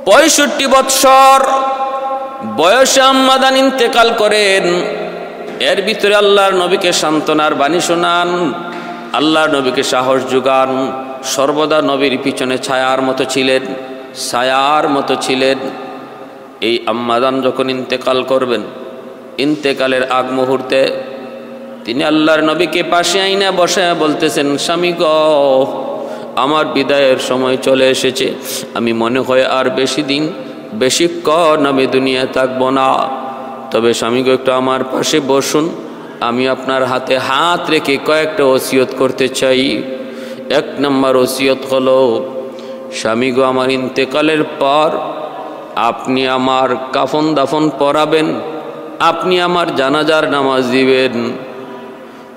65 বৎসর বয়সে আম্মাদান ইন্তেকাল করেন। এর ভিতরে আল্লাহর নবীকে সান্ত্বনার বাণী শোনান, আল্লাহর নবীকে সাহস যোগান। সর্বদা নবীর পিছনে ছায়ার মতো ছিলেন, ছায়ার মতো ছিলেন। এই আম্মাদান যখন ইন্তেকাল করবেন, ইন্তেকালের আগ মুহূর্তে তিনি আল্লাহর নবীকে পাশে আইনা বসে বলতেছেন, স্বামী গো, আমার বিদায়ের সময় চলে এসেছে। আমি মনে হয় আর বেশিক্ষণ আমি দুনিয়া থাকবো না। তবে স্বামী গো, একটু আমার পাশে বসুন, আমি আপনার হাতে হাত রেখে কয়েকটা ওসিয়ত করতে চাই। 1 নম্বর ওসিয়ত হলো, স্বামী গো, আমার ইন্তেকালের পর আপনি আমার কাফন দাফন পরাবেন, আপনি আমার জানাজার নামাজ দিবেন,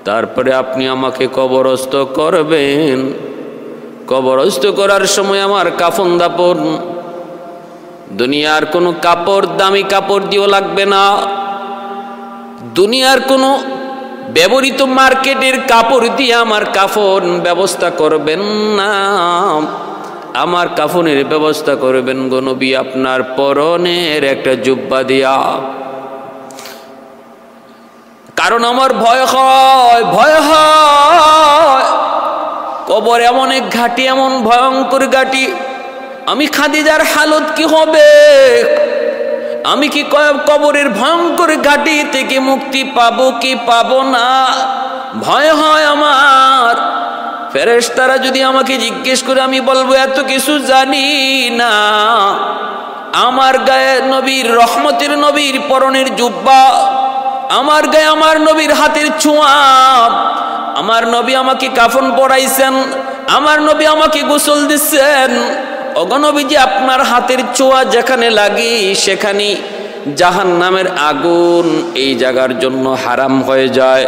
তারপরে আপনি আমাকে কবরস্থ করবেন। কবরস্থ করার সময় আমার কাফন দাফন দুনিয়ার কোনো কাপড়, দামি কাপড় দিয়েও লাগবে না, দুনিয়ার কোনো ব্যবহৃত মার্কেটের কাপড় দিয়ে আমার কাফন ব্যবস্থা করবেন না। আমার কাফনের ব্যবস্থা করবেন গো নবী আপনার পরনের একটা জুব্বা দিয়া। কারণ আমার ভয় হয় কবর এমন এক ঘাটি, এমন ভয়ঙ্কর ঘাটি। আমি খাদিজার হালত কি হবে? আমি কি কবরের ভয়ঙ্কর ঘাটি থেকে মুক্তি পাবো কি পাবো না? ভয় হয় আমার। ফেরেশতারা যদি আমাকে জিজ্ঞেস করে, আমি বলবো এত কিছু জানি না। আমার গায়ে নবীর, রহমতের নবীর পরনের জুব্বা, আমার গায়ে আমার নবীর হাতের ছোঁয়া, আমার নবী আমাকে কাফন পরাইছেন, আমার নবী আমাকে গোসল দিচ্ছেন। ওগো নবীজি, আপনার হাতের ছোঁয়া যেখানে লাগে সেখানে জাহান্নামের আগুন এই জায়গার জন্য হারাম হয়ে যায়।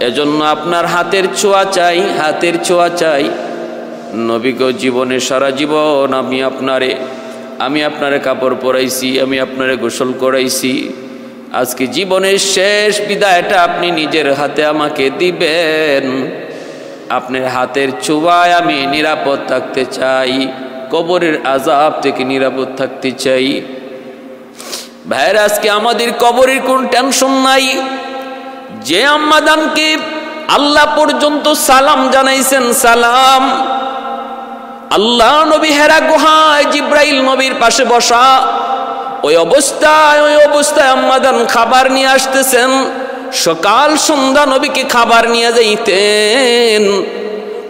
এজন্য আপনার হাতের ছোঁয়া চাই, হাতের ছোঁয়া চাই। নবী গো, জীবনে সারা জীবন আমি আপনারে কাপড় পরাইছি, আমি আপনারে গোসল করাইছি। আজকে জীবনের শেষ বিদায়টা আপনি নিজের হাতে আমাকে দিবেন। আপনার হাতের ছোঁয়ায় আমি নিরাপদ থাকতে চাই, কবরের আযাব থেকে নিরাপদ থাকতে চাই। ভাইরা, আজকে আমাদের কবরের কোন টেনশন নাই। যে আম্মাদানকে আল্লাহ পর্যন্ত সালাম জানাইছেন, সালাম, আল্লাহ নবী হেরা গুহায় জিব্রাইল নবীর পাশে বসা, ওই অবস্থায় আম্মাদান খাবার নিয়ে আসতেছেন। সকাল সন্ধ্যা নবীকে খাবার নিয়ে যাইতেন।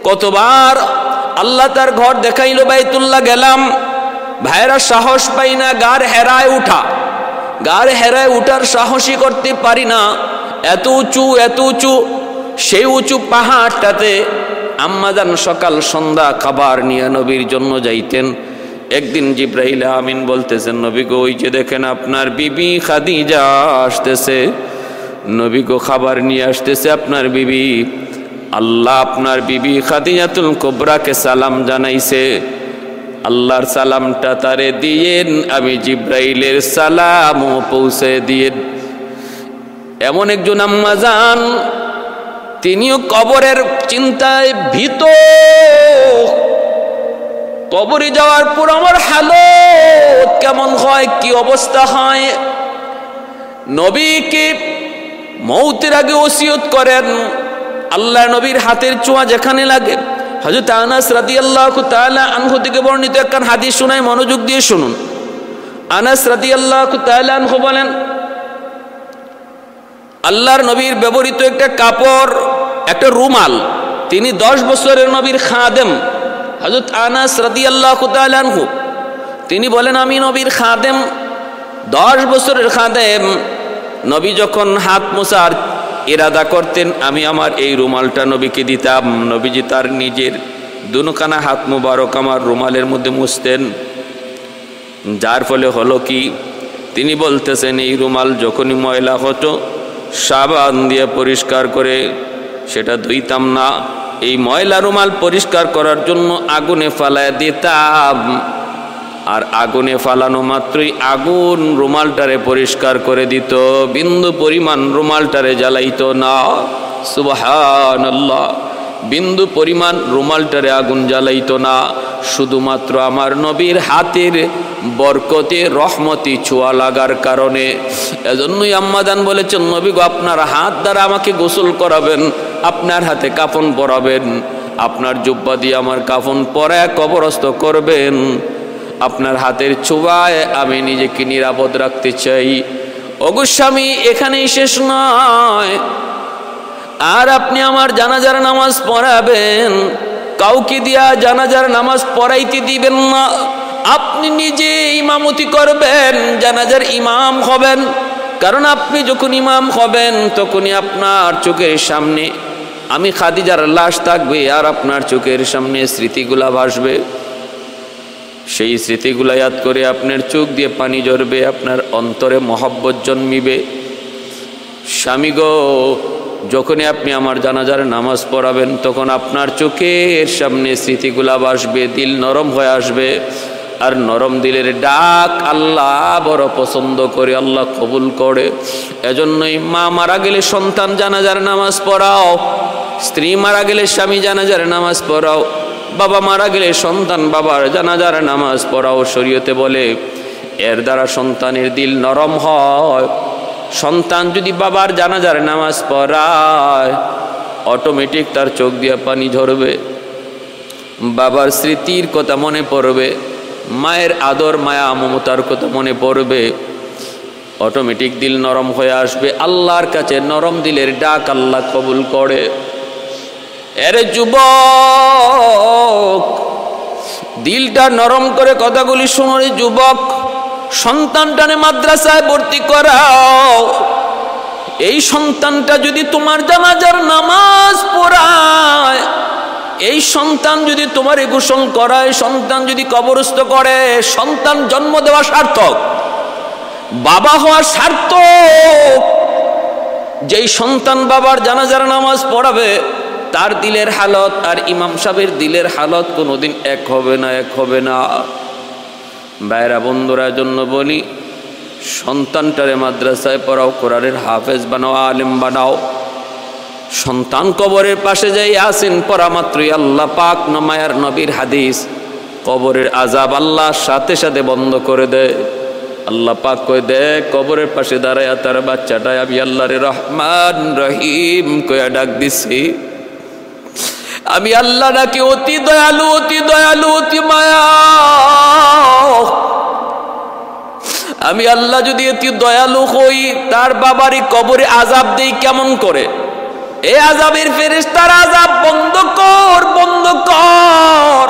কতবার আল্লাহ তার ঘর দেখাইলো, বাইতুল্লাহ গেলাম, ভাইরা সাহস পাই না, গার হেরায় উঠার সাহসই করতে পারি না। এত উঁচু, সেই উঁচু পাহাড়টাতে আম্মাজান সকাল সন্ধ্যা খাবার নিয়ে নবীর জন্য যাইতেন। একদিন জিব্রাইল আমিন বলতেছেন, নবী গো, ওই যে দেখেন আপনার বিবি খাদিজা আসতেছে, নবী গো, খাবার নিয়ে আসতেছে আপনার বিবি। আল্লাহ আপনার বিবি খাদিজাতুল কুবরাকে সালাম জানাইছে, আল্লাহর সালামটা তারে দিয়েন, আমি জিব্রাইলের সালামও পৌঁছে দিয়েন। এমন একজন আম্মাজান, তিনিও কবরের চিন্তায় ভীত। কবরে যাওয়ার পর আমার হালত কেমন হয়, কি অবস্থা হয়। নবীকে মৌতের আগে ওসিয়ত করেন, আল্লাহ নবীর হাতের ছোঁয়া যেখানে লাগে। হযরত আনাস রাদিয়াল্লাহু তাআলা আনহু থেকে বর্ণিত একখান হাদিস শোনায়, মনোযোগ দিয়ে শুনুন। আনাস রাদিয়াল্লাহু তাআলা আনহু বলেন, আল্লাহর নবীর ব্যবহৃত একটা কাপড়, একটা রুমাল, তিনি 10 বছরের নবীর খাদেম হযরত আনাস রাদিয়াল্লাহু তাআলা আনহু, তিনি বলেন, আমি নবীর খাদেম, 10 বছরের খাদেম। নবী যখন হাত মোছার ইরাদা করতেন, আমি আমার এই রুমালটা নবীকে দিতাম। নবীজি তার নিজের দুখানা হাত মুবারক আমার রুমালের মধ্যে মুছতেন। যার ফলে হলো কি, তিনি বলতেছেন, এই রুমাল যখনই ময়লা হতো সাবান দিয়ে পরিষ্কার করে সেটা ধুইতাম না, এই ময়লা রুমাল পরিষ্কার করার জন্য আগুনে ফালায় দিতাম। আর আগুনে ফালানো মাত্রই আগুন রুমালটারে পরিষ্কার করে দিত, বিন্দু পরিমাণ রুমালটারে জ্বালাইতো না। সুবহানাল্লাহ। বিন্দু পরিমাণ রুমালটারে আগুন জ্বালাইতো না, শুধুমাত্র আমার নবীর হাতের বরকতে রহমতি ছোঁয়া লাগার কারণে। এজন্যই আম্মাজান বলেছেন, নবী গো আপনার হাত দ্বারা আমাকে গোসল করাবেন, আপনার হাতে কাফন পরাবেন, আপনার জুব্বা দিয়ে আমার কাফন পরায় কবরস্থ করবেন, আপনার হাতের ছোঁয়ায় আমি নিজেকে নিরাপদ রাখতে চাই। ওগো স্বামী, এখানেই শেষ নয়, আর আপনি আমার জানাজার নামাজ পড়াবেন, কাউকে দিয়া জানাজার নামাজ পড়াইতে দিবেন না, আপনি নিজে ইমামতি করবেন, জানাজার ইমাম হবেন। কারণ আপনি যখন ইমাম হবেন তখনই আপনার চোখের সামনে আমি খাদিজার লাশ থাকবে, আর আপনার চোখের সামনে স্মৃতিগুলা ভাসবে। সেই স্মৃতিগুলা ইয়াদ করে আপনার চোখ দিয়ে পানি ঝরবে, আপনার অন্তরে মহব্বত জন্মিবে। স্বামী গো, যখনই আপনি আমার জানাজার নামাজ পড়াবেন তখন আপনার চোখের সামনে স্মৃতিগুলা ভাসবে, দিল নরম হয়ে আসবে। আর নরম দিলের ডাক আল্লাহ বড় পছন্দ করে, আল্লাহ কবুল করে। এজন্যই মা মারা গেলে সন্তান জানাজার নামাজ পড়াও, স্ত্রী মারা গেলে স্বামী জানাজার নামাজ পড়াও, বাবা মারা গেলে সন্তান বাবার জানাজার নামাজ পড়াও। শরীয়তে বলে এর দ্বারা সন্তানের দিল নরম হয়। সন্তান যদি বাবার জানাজার নামাজ পড়ায় অটোমেটিক তার চোখ দিয়ে পানি ঝরবে, বাবার স্মৃতির কথা মনে পড়বে, মায়ের আদর মায়া মমতার কথা মনে পড়বে, অটোমেটিক দিল নরম হয়ে আসবে। আল্লাহর কাছে নরম দিলের ডাক আল্লাহ কবুল করে। এরে যুবক, দিলটা নরম করে কথাগুলি শোনো রে যুবক। সন্তানটানে মাদ্রাসায় ভর্তি করাও, এই সন্তানটা যদি তোমার জানাজার নামাজ পড়ায়, এই সন্তান যদি তোমার গোসল করায়, সন্তান যদি কবরস্থ করে, সন্তান জন্ম দেওয়া সার্থক, বাবা হওয়া সার্থক। যেই সন্তান বাবার জানাজার নামাজ পড়াবে তার দিলের হালত আর ইমাম সাহেবের দিলের হালত কোনোদিন এক হবে না, এক হবে না। ভাইরা বন্ধুরা, জন্য বলি, সন্তানটারে মাদ্রাসায় পড়াও, কোরআনের হাফেজ বানাও, আলেম বানাও। সন্তান কবরের পাশে যাই আসেন পড়া মাত্রই আল্লাহ পাক মায়ার নবীর হাদিস, কবরের আযাব আল্লাহ সাথে সাথে বন্ধ করে দেয়। আল্লাহ পাক কয়ে দেয়, কবরের পাশে দাঁড়ায় তার বাচ্চাটা আমি আল্লাহরে রহমান রহিম কয়ে ডাক দিছি। আমি আল্লাহ নাকি অতি দয়ালু, অতি দয়ালু, অতি মায়া। আমি আল্লাহ যদি অতি দয়ালু হই, তার বাবারই কবরে আযাব দেই কেমন করে? এই আযাবের ফেরেশতার আযাব বন্ধ কর, বন্ধ কর,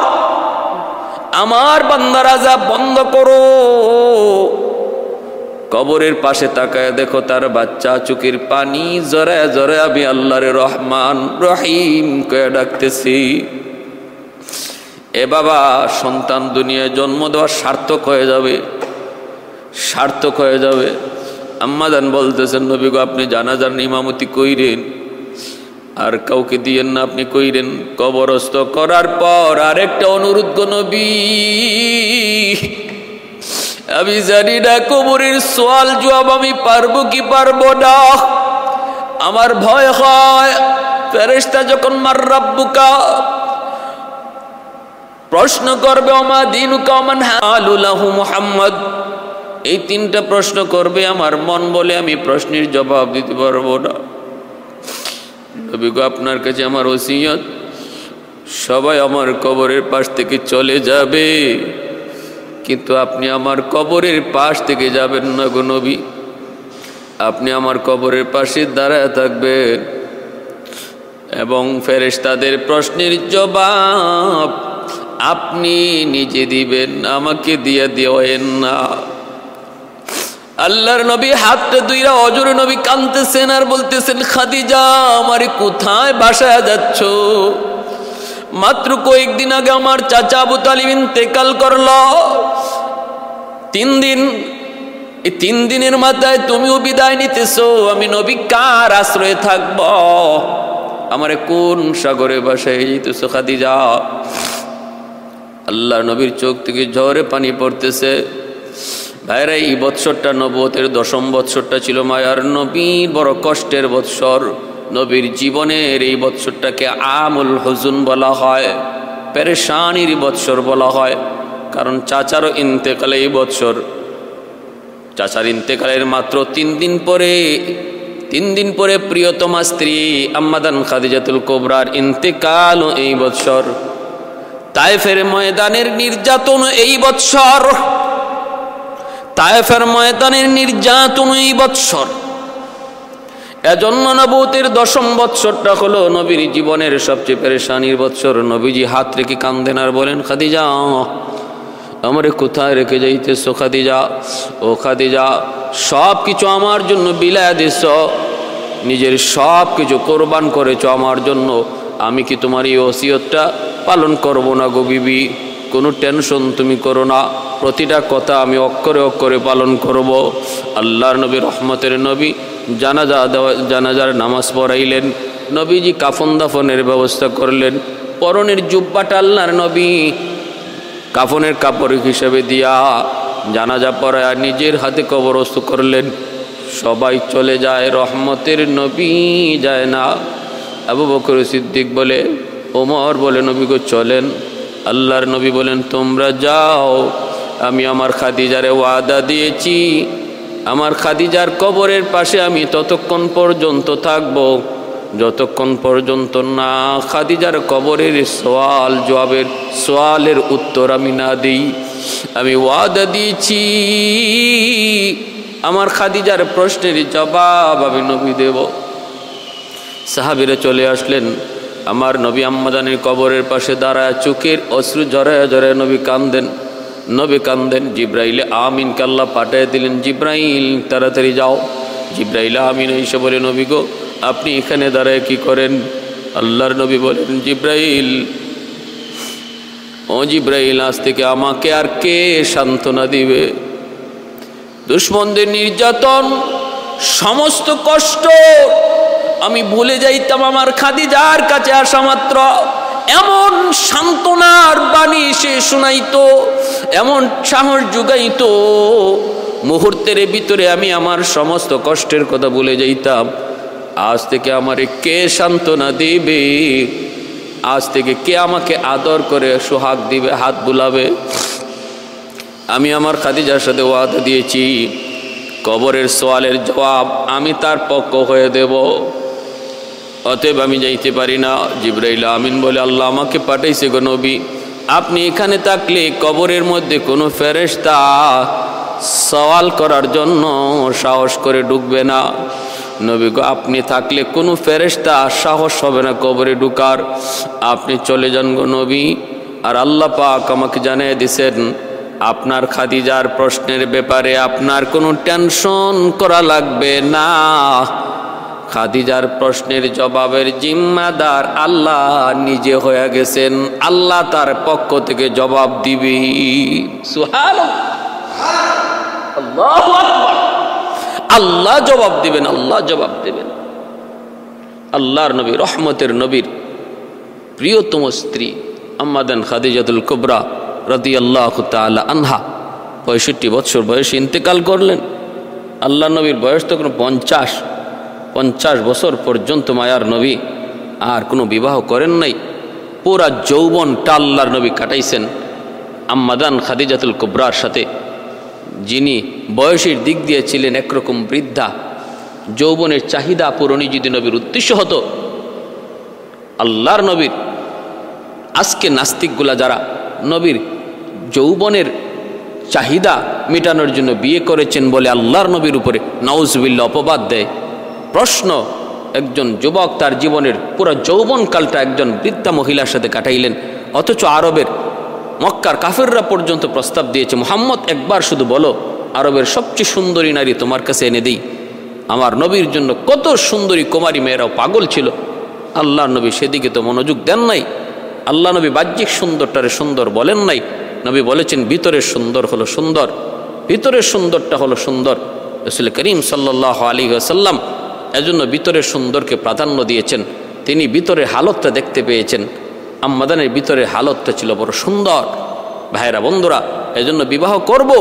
আমার বান্দার আযাব বন্ধ করো। কবরের পাশে তাকায় দেখো তার বাচ্চা চোখের পানি জরে জরে আমি আল্লাহরে রহমান রহিম কয়ে ডাকতেছি। এ বাবা, সন্তান দুনিয়ায় জন্ম দেওয়া সার্থক হয়ে যাবে, সার্থক হয়ে যাবে। আম্মাজান বলতেছেন, নবী গো আপনি জানাজার ইমামতি কইরেন, আর কাউকে দিয়েন না, আপনি কইরেন। কবরস্থ করার পর আরেকটা অনুরোধ গো নবী, আমি জানি না কবরের সওয়াল জবাব আমি পারবো কি পারবো না। আমার ভয় হয় ফেরেশতা যখন মার রাব্বুকা প্রশ্ন করবে, ওমা দীনুকা ওমান হালুলাহু মুহাম্মদ, এই তিনটা প্রশ্ন করবে, আমার মন বলে আমি প্রশ্নের জবাব দিতে পারবো না। নবী গো আপনার কাছে আমার ওসিয়ত, সবাই আমার কবরের পাশ থেকে চলে যাবে, কিন্তু আপনি আমার কবরের পাশ থেকে যাবেন না গো নবী। আপনি আমার কবরের পাশে দাঁড়ায় থাকবেন এবং ফেরেশতাদের প্রশ্নের জবাব আপনি নিজে দিবেন, আমাকে দিয়ে দেওয়েন না। আল্লাহর নবী হাতটা দুইরা অজরে নবী কাঁদতেছেন আর বলতেছেন, খাদিজা আমারে কোথায় বাসায় যাচ্ছ? মাত্র কয়েকদিন আগে আমার চাচা আবু তালিব ইন্তেকাল করলো, 3 দিন, এই 3 দিনের মাথায় তুমিও বিদায় নিতেছো, আমি নবী কার আশ্রয়ে থাকব? আমারে কোন সাগরে বাসায় যেতেছো খাদিজা? আল্লাহ নবীর চোখ থেকে ঝরে পানি পড়তেছে। ভাইরা, এই বৎসরটা নবুয়তের 10ম বৎসরটা ছিল মায়ার নবী, বড় কষ্টের বৎসর। নবীর জীবনের এই বৎসরটাকে আমুল হুজুন বলা হয়, পেরেশানির বৎসর বলা হয়। কারণ চাচারও ইন্তেকালে এই বৎসর, চাচার ইন্তেকালের মাত্র 3 দিন পরে প্রিয়তমা স্ত্রী আম্মাদান খাদিজাতুল কুবরার ইন্তেকাল এই বৎসর। তায়েফের ময়দানের নির্যাতন এই বৎসর, তায়েফের ময়দানের নির্যাতন এই বৎসর। এজন্য নবুয়তের 10ম বৎসরটা হলো নবীর জীবনের সবচেয়ে পেরেশানির বৎসর। নবীজি হাত রেখে কান্দেন আর বলেন, খাদিজা আমারে কোথায় রেখে যাইতেছো খাদিজা? ও খাদিজা, সব কিছু আমার জন্য বিলায় দিছ, নিজের সব কিছু কোরবান করেছ আমার জন্য। আমি কি তোমার এই ওসিয়তটা পালন করব না গো বিবি? কোনো টেনশন তুমি করো না, প্রতিটা কথা আমি অক্ষরে অক্ষরে পালন করব। আল্লাহর নবী, রহমতের নবী জানাজার নামাজ পড়াইলেন। নবীজি কাফন দাফনের ব্যবস্থা করলেন। পরনের জুব্বাটা আল্লাহর নবী কাফনের কাপড় হিসেবে দিয়া জানাজা পড়ায় নিজের হাতে কবরস্থ করলেন। সবাই চলে যায়, রহমতের নবী যায় না। আবু বকর সিদ্দিক বলে, ওমর বলে, নবী গো চলেন। আল্লাহর নবী বলেন, তোমরা যাও, আমি আমার খাদিজারে ওয়াদা দিয়েছি, আমার খাদিজার কবরের পাশে আমি ততক্ষণ পর্যন্ত থাকব যতক্ষণ পর্যন্ত না খাদিজার কবরের সওয়ালের উত্তর আমি না দিই। আমি ওয়াদা দিয়েছি আমার খাদিজার প্রশ্নের জবাব আমি নবী দেব। সাহাবীরা চলে আসলেন। আমার নবী আম্মাজানের কবরের পাশে দাঁড়ায় চোখের অশ্রু ঝরায় ঝরায় নবী কান্দেন। জিব্রাইল আমিনকে আল্লাহ পাঠিয়ে দিলেন, জিব্রাইল তাড়াতাড়ি যাও। জিব্রাইল আমিন এসে বলে, নবী গো আপনি এখানে দাঁড়ায় কি করেন? আল্লাহর নবী বলেন, জিব্রাইল আজ থেকে আমাকে আর কে সান্ত্বনা দিবে? দুশমনদের নির্যাতন, সমস্ত কষ্ট আমি ভুলে যাইতাম আমার খাদিজার কাছে আসা মাত্র। এমন সান্ত্বনার বাণী সে শোনাইতো, এমন সাহস জুগাইতো, মুহূর্তের ভিতরে আমি আমার সমস্ত কষ্টের কথা ভুলে যাইতাম। আজ থেকে আমারে কে সান্ত্বনা দিবে? আজ থেকে কে আমাকে আদর করে সোহাগ দিবে, হাত বুলাবে? আমি আমার খাদিজার সাথে ওয়াদা দিয়েছি, কবরের সওয়ালের জবাব আমি তার পক্ষ হয়ে দেব, অতএব আমি যাইতে পারি না। জিব্রাইল আমিন বলে, আল্লাহ আমাকে পাঠাইছে গো নবী, আপনি এখানে থাকলে কবরের মধ্যে কোনো ফেরেশতা সওয়াল করার জন্য সাহস করে ঢুকবে না। নবী গো আপনি থাকলে কোনো ফেরেশতা সাহস হবে না কবরে ঢুকার, আপনি চলে যান গো নবী। আর আল্লাহ পাক আমাকে জানিয়ে দিয়েছেন, আপনার খাদিজার প্রশ্নের ব্যাপারে আপনার কোনো টেনশন করা লাগবে না। খাদিজার প্রশ্নের জবাবের জিম্মাদার আল্লাহ নিজে হয়ে গেছেন, আল্লাহ তার পক্ষ থেকে জবাব দিবে। সুবহানাল্লাহ, আল্লাহু আকবার। আল্লাহ জবাব দিবেন, আল্লাহ জবাব দিবেন। আল্লাহর নবী, রহমতের নবীর প্রিয়তম স্ত্রী আম্মাদান খাদিজাতুল কুবরা রাদিয়াল্লাহু তাআলা আনহা 65 বছর বয়সে ইন্তেকাল করলেন। আল্লাহ নবীর বয়স তখন 50 বছর পর্যন্ত মায়ার নবী আর কোনো বিবাহ করেন নাই। পুরা যৌবনটা আল্লাহর নবী কাটাইছেন আম্মাদান খাদিজাতুল কুবরার সাথে, যিনি বয়সের দিক দিয়ে ছিলেন একরকম বৃদ্ধা। যৌবনের চাহিদা পূরণই যদি নবীর উদ্দেশ্য হতো, আল্লাহর নবীর আজকে নাস্তিকগুলা যারা নবীর যৌবনের চাহিদা মেটানোর জন্য বিয়ে করেছেন বলে আল্লাহর নবীর উপরে নাউজুবিল্লাহ অপবাদ দেয়। প্রশ্ন, একজন যুবক তার জীবনের পুরো যৌবনকালটা একজন বৃদ্ধা মহিলার সাথে কাটাইলেন, অথচ আরবের মক্কার কাফেররা পর্যন্ত প্রস্তাব দিয়েছে, মুহাম্মদ একবার শুধু বলো আরবের সবচেয়ে সুন্দরী নারী তোমার কাছে এনে দিই। আমার নবীর জন্য কত সুন্দরী কুমারী মেয়েরাও পাগল ছিল। আল্লাহ নবী সেদিকে তো মনোযোগ দেন নাই। আল্লাহ নবী বাহ্যিক সুন্দরটারে সুন্দর বলেন নাই, নবী বলেছেন ভিতরের সুন্দর হলো সুন্দর, ভিতরের সুন্দরটা হলো সুন্দর। রাসূল করিম সাল্লাল্লাহু আলাইহি ওয়াসাল্লাম এজন্য ভিতরের সুন্দরকে প্রাধান্য দিয়েছেন। তিনি ভিতরের হালতটা দেখতে পেয়েছেন, আম্মাদানের ভিতরের হালতটা ছিল বড় সুন্দর। ভাইরা বন্ধুরা, এজন্য বিবাহ করব,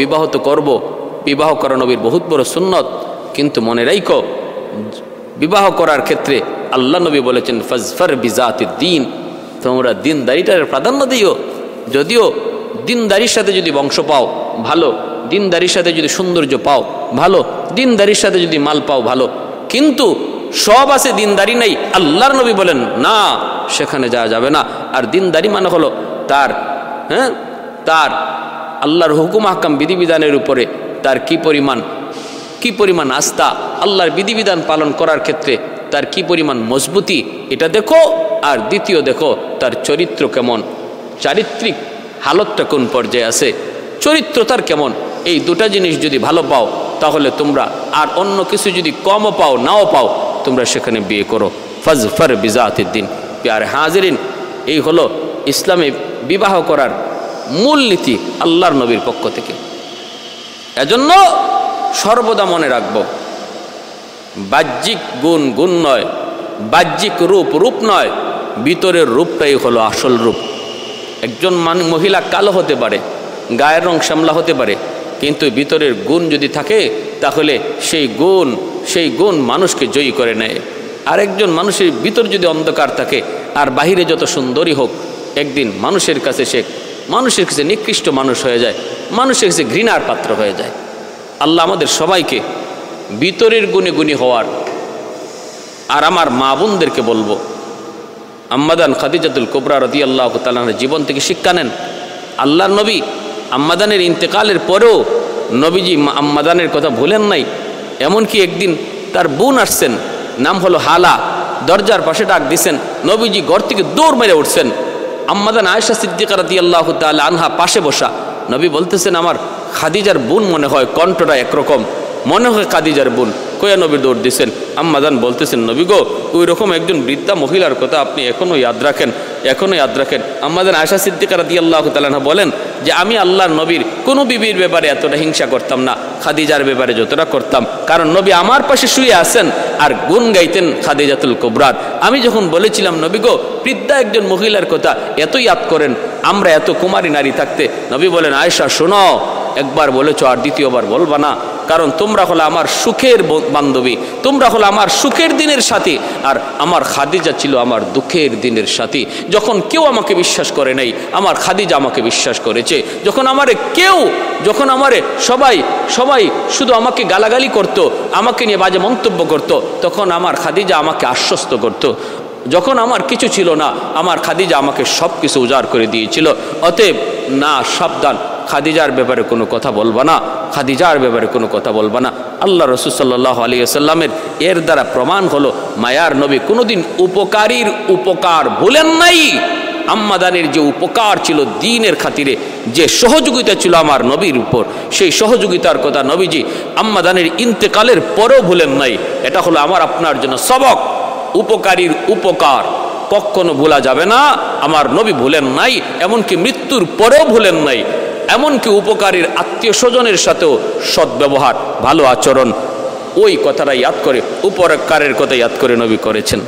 বিবাহ তো করব, বিবাহ করা নবীর বহুত বড় সুন্নত। কিন্তু মনে রাখো, বিবাহ করার ক্ষেত্রে আল্লাহ নবী বলেছেন ফাজফার বিজাতিদ দ্বীন, তোমরা দিনদারিটার প্রাধান্য দিও। যদিও দিনদারির সাথে যদি বংশ পাও ভালো, দিনদারির সাথে যদি সৌন্দর্য পাও ভালো, দিনদারির সাথে যদি মাল পাও ভালো, কিন্তু সব আছে দিনদারি নেই, আল্লাহর নবী বলেন না, সেখানে যাওয়া যাবে না। আর দিনদারি মানে হলো তার আল্লাহর হুকুম আহকাম বিধিবিধানের উপরে তার কি পরিমাণ আস্থা, আল্লাহর বিধিবিধান পালন করার ক্ষেত্রে তার কি পরিমাণ মজবুতি, এটা দেখো। আর দ্বিতীয় দেখো তার চরিত্র কেমন, চারিত্রিক হালতটা কোন পর্যায়ে আছে, চরিত্র তার কেমন। এই দুটা জিনিস যদি ভালো পাও তাহলে তোমরা, আর অন্য কিছু যদি কমও পাও নাও পাও, তোমরা সেখানে বিয়ে করো। ফাজফার বিজাতিদ দ্বীন। প্যারে হাজিরিন, এই হলো ইসলামে বিবাহ করার মূল নীতি আল্লাহর নবীর পক্ষ থেকে। এজন্য সর্বদা মনে রাখবো, বাহ্যিক গুণ নয়, বাহ্যিক রূপ নয়, ভিতরের রূপটাই হলো আসল রূপ। একজন মহিলা কালো হতে পারে, গায়ের রং শ্যামলা হতে পারে, কিন্তু ভিতরের গুণ যদি থাকে তাহলে সেই গুণ মানুষকে জয়ী করে নেয়। আর একজন মানুষের ভিতর যদি অন্ধকার থাকে আর বাহিরে যত সুন্দরী হোক, একদিন মানুষের কাছে নিকৃষ্ট মানুষ হয়ে যায়, মানুষের কাছে ঘৃণার পাত্র হয়ে যায়। আল্লাহ আমাদের সবাইকে ভিতরের গুণী হওয়ার। আর আমার মা বোনদেরকে বলবো, আম্মাদান খাদিজাতুল কুবরা রাদিয়াল্লাহু তাআলা আনহার জীবন থেকে শিক্ষা নেন। আল্লাহর নবী আম্মাদানের ইন্তেকালের পরেও নবীজি আম্মাদানের কথা ভুলেন নাই। এমনকি একদিন তার বোন আসছেন, নাম হলো হালা, দরজার পাশে ডাক দিছেন, নবীজি ঘর থেকে দৌড় মেরে উঠছেন। আম্মাদান আয়েশা সিদ্দিকা রাদিয়াল্লাহু তাআলা আনহা পাশে বসা। নবী বলতেছেন, আমার খাদিজার বোন মনে হয়, কণ্ঠটা একরকম, মনে হয় খাদিজার বোন। কয়া নবী দৌড় দিচ্ছেন। আম্মাদান বলতেছেন, নবী গো, ওই রকম একজন বৃদ্ধা মহিলার কথা আপনি এখনো ইয়াদ রাখেন। আম্মাদান আয়েশা সিদ্দিকা রাদিয়াল্লাহু তাআলা আনহা বলেন যে আমি আল্লাহর নবীর কোনো বিবির ব্যাপারে এতটা হিংসা করতাম না, খাদিজার ব্যাপারে যতটা করতাম। কারণ নবী আমার পাশে শুয়ে আছেন আর গুণ গাইতেন খাদিজাতুল কুবরার। আমি যখন বলেছিলাম, নবী গো, বৃদ্ধা একজন মহিলার কথা এত ইয়াদ করেন, আমরা এত কুমারী নারী থাকতে, নবী বলেন, আয়েশা শোনো, একবার বলেছ আর দ্বিতীয়বার বলবা না, কারণ তোমরা হলো আমার সুখের বান্ধবী, তোমরা হলো আমার সুখের দিনের সাথী, আর আমার খাদিজা ছিল আমার দুঃখের দিনের সাথী। যখন কেউ আমাকে বিশ্বাস করে নাই, আমার খাদিজা আমাকে বিশ্বাস করেছে। যখন আমারে সবাই শুধু আমাকে গালাগালি করত, আমাকে নিয়ে বাজে মন্তব্য করত, তখন আমার খাদিজা আমাকে আশ্বস্ত করত। যখন আমার কিছু ছিল না, আমার খাদিজা আমাকে সব কিছু উজাড় করে দিয়েছিল। অতএব না, সাবধান, খাদিজার ব্যাপারে কোনো কথা বলবা না, খাদিজার ব্যাপারে কোনো কথা বলবা না। আল্লাহ রাসূল সাল্লাল্লাহু আলাইহি ওয়াসাল্লামের এর দ্বারা প্রমাণ হলো, মায়ার নবী কোনোদিন উপকারীর উপকার ভুলেন নাই। আম্মাদানের যে উপকার ছিল দ্বীনের খাতিরে, যে সহযোগিতা ছিল আমার নবীর উপর, সেই সহযোগিতার কথা নবীজি আম্মাদানের ইন্তেকালের পরেও ভুলেন নাই। এটা হলো আমার আপনার জন্য সবক। উপকারীর উপকার কখনো ভোলা যাবে না, আমার নবী ভুলেন নাই, এমনকি মৃত্যুর পরেও ভুলেন নাই। এমনকি উপকারীর আত্মীয় স্বজনের সাথেও সদ্ব্যবহার, ভালো আচরণ, ওই কথাটা ইয়াদ করে, উপকারের কথা ইয়াদ করে নবী করেছেন।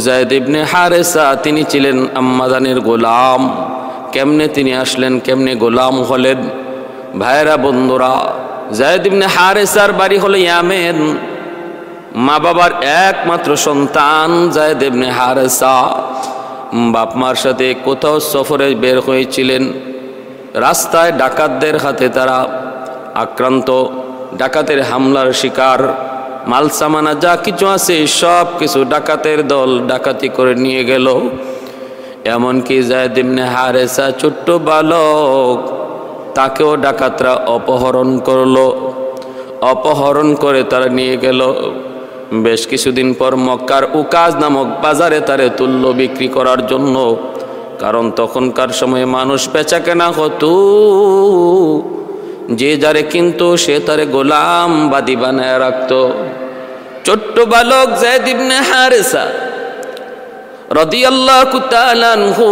যায়েদ ইবনে হারেসা, তিনি ছিলেন আম্মাদানের গোলাম। কেমনে তিনি আসলেন, কেমনে গোলাম হলেন? ভাইরা বন্ধুরা, যায়েদ ইবনে হারেসার বাড়ি হলো ইয়ামেন। মা বাবার একমাত্র সন্তান যায়েদ ইবনে হারেসা। বাপ মার সাথে কোথাও সফরে বের হয়েছিলেন। রাস্তায় ডাকাতদের হাতে তারা আক্রান্ত, ডাকাতের হামলার শিকার। মালসামানা যা কিছু আছে সব কিছু ডাকাতের দল ডাকাতি করে নিয়ে গেল। এমনকি যায়েদ ইবনে হারেসা ছোট্ট বালক, তাকেও ডাকাতরা অপহরণ করলো। অপহরণ করে তারা নিয়ে গেল। বেশ কিছুদিন পর মক্কার উকাজ নামক বাজারে তারে তুল্য বিক্রি করার জন্য। কারণ তখনকার সময়ে মানুষ বেচা কেনা হতো, যে যারে কিন্তু সে তারে গোলাম বাদী বানায় রাখত। ছোট্ট বালক যায়েদ ইবনে হারেসা রাদিয়াল্লাহু তাআলা আনহু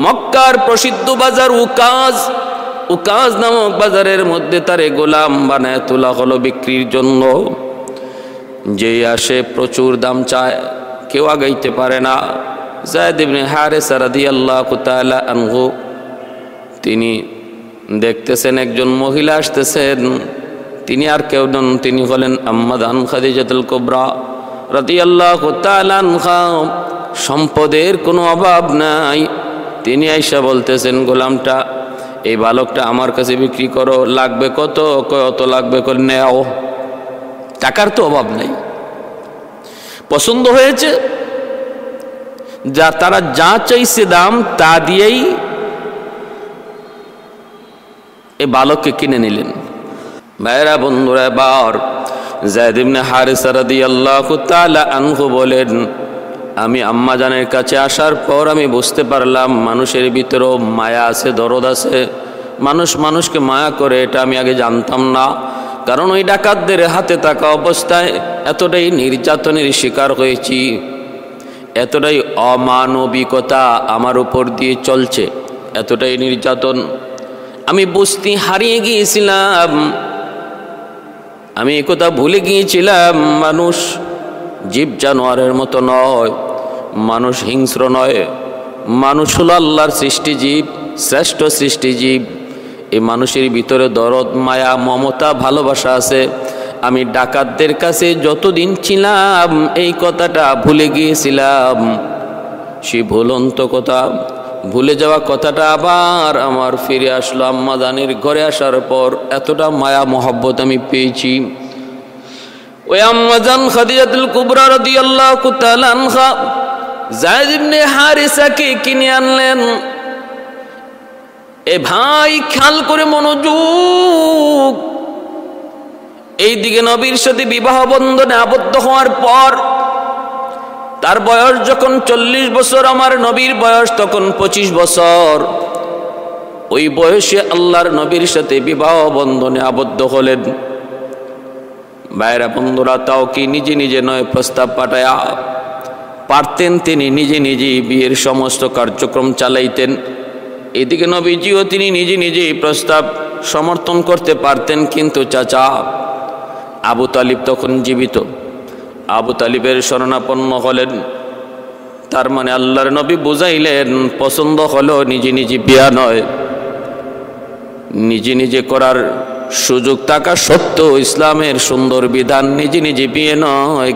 মক্কার প্রসিদ্ধ বাজার উকাজ নামক বাজারের মধ্যে তারে গোলাম বানায় তোলা হলো বিক্রির জন্য। যেই আসে প্রচুর দাম চায়, কেউ আগাইতে পারে না। যায়েদ ইবনে হারেসা রাদিয়াল্লাহু তাআলা আনহু তিনি দেখতেছেন একজন মহিলা আসতেছেন, তিনি আর কেউ নন, তিনি হলেন আম্মা জান খাদিজাতুল কুবরা রাদিয়াল্লাহু তাআলা আনহা। সম্পদের কোনো অভাব নাই। তিনি আয়েশা বলতেছেন, গোলামটা, এই বালকটা আমার কাছে বিক্রি করো, লাগবে কত? কত লাগবে করে নেও, টাকার তো অভাব নাই। পছন্দ হয়েছে, যা তারা যা চাইছে দাম তা দিয়েই এই বালককে কিনে নিলেন। ভাইরা বন্ধুরা, এবার যায়েদ ইবনে হারিসা রাদিয়াল্লাহু তাআলা আনহু বলেন, আমি আম্মা জানের কাছে আসার পর আমি বুঝতে পারলাম মানুষের ভিতরেও মায়া আছে, দরদ আছে। মানুষ মানুষকে মায়া করে, এটা আমি আগে জানতাম না। কারণ ওই ডাকাতদের হাতে থাকা অবস্থায় এতটাই নির্যাতনের শিকার হয়েছি, এতটাই অমানবিকতা আমার উপর দিয়ে চলছে, এতটাই নির্যাতন, আমি বুঝতে হারিয়ে গিয়েছিলাম। আমি একথা ভুলে গিয়েছিলাম, মানুষ জীব জানোয়ারের মতো নয়, মানুষ হিংস্র নয়, মানুষ হলো আল্লাহর সৃষ্টি জীব, শ্রেষ্ঠ সৃষ্টি জীব। এই মানুষের ভিতরে দরদ, মায়া, মমতা, ভালোবাসা আছে। আমি ডাকাতদের কাছে যতদিন ছিলাম এই কথাটা ভুলে গিয়েছিলাম। সেই ভুলন্ত কথা, ভুলে যাওয়া কথাটা আবার আমার ফিরে আসলো। আম্মা জানের ঘরে আসার পর এতটা মায়া মহব্বত আমি পেয়েছি। ওই আম্মা জান খাদিজাতুল কুবরা রাদিয়াল্লাহু তাআলা আনহা যায়েদ ইবনে হারিসাকে কিনে আনলেন। এ ভাই, খেয়াল করে মনোযোগ। এইদিকে নবীর সাথে বিবাহ বন্ধনে আবদ্ধ হওয়ার পর তার বয়স যখন 40 বছর, আমার নবীর বয়স তখন 25 বছর। ওই বয়সে আল্লাহর নবীর সাথে বিবাহ বন্ধনে আবদ্ধ হলেন। ভাইরা বন্ধুরা, তাও কি নিজে নিজে নয়, প্রস্তাব পাঠায়া পারতেন তিনি নিজে নিজেই বিয়ের সমস্ত কার্যক্রম চালাইতেন। এদিকে নবীজিও তিনি নিজে নিজেই প্রস্তাব সমর্থন করতে পারতেন, কিন্তু চাচা আবু তালিব তখন জীবিত। আবু তালিবের শরণাপন্ন হলেন। তার মানে আল্লাহর নবী বুঝাইলেন, পছন্দ হলো নিজে নিজে বিয়া নয়, নিজে নিজে করার সুযোগ থাকা সত্ত্বেও ইসলামের সুন্দর বিধান নিজে নিজে বিয়ে নয়,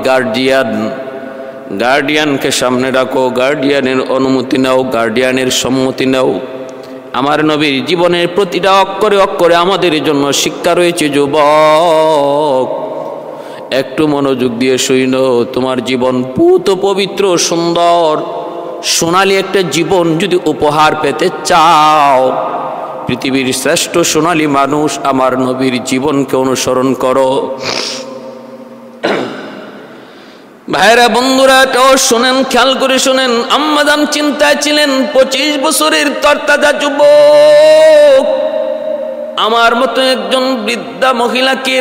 গার্ডিয়ানকে সামনে রাখো, গার্ডিয়ানের অনুমতি নাও, গার্ডিয়ানের সম্মতি নাও। আমার নবীর জীবনের প্রতিটা অক্ষরে অক্ষরে আমাদের জন্য শিক্ষা রয়েছে। যুবক, একটু মনোযোগ দিয়ে শুনো। তোমার জীবন পুত পবিত্র সুন্দর সোনালী একটা জীবন যদি উপহার পেতে চাও, পৃথিবীর শ্রেষ্ঠ সোনালী মানুষ আমার নবীর জীবনকে অনুসরণ করো। ভাইরা বন্ধুরা, এটাও শোনেন, খেয়াল করে শোনেন। আম্মা জান চিন্তায় ছিলেন, 25 বছরের তরতাজা যুবক আমার মতো একজন বৃদ্ধা মহিলাকে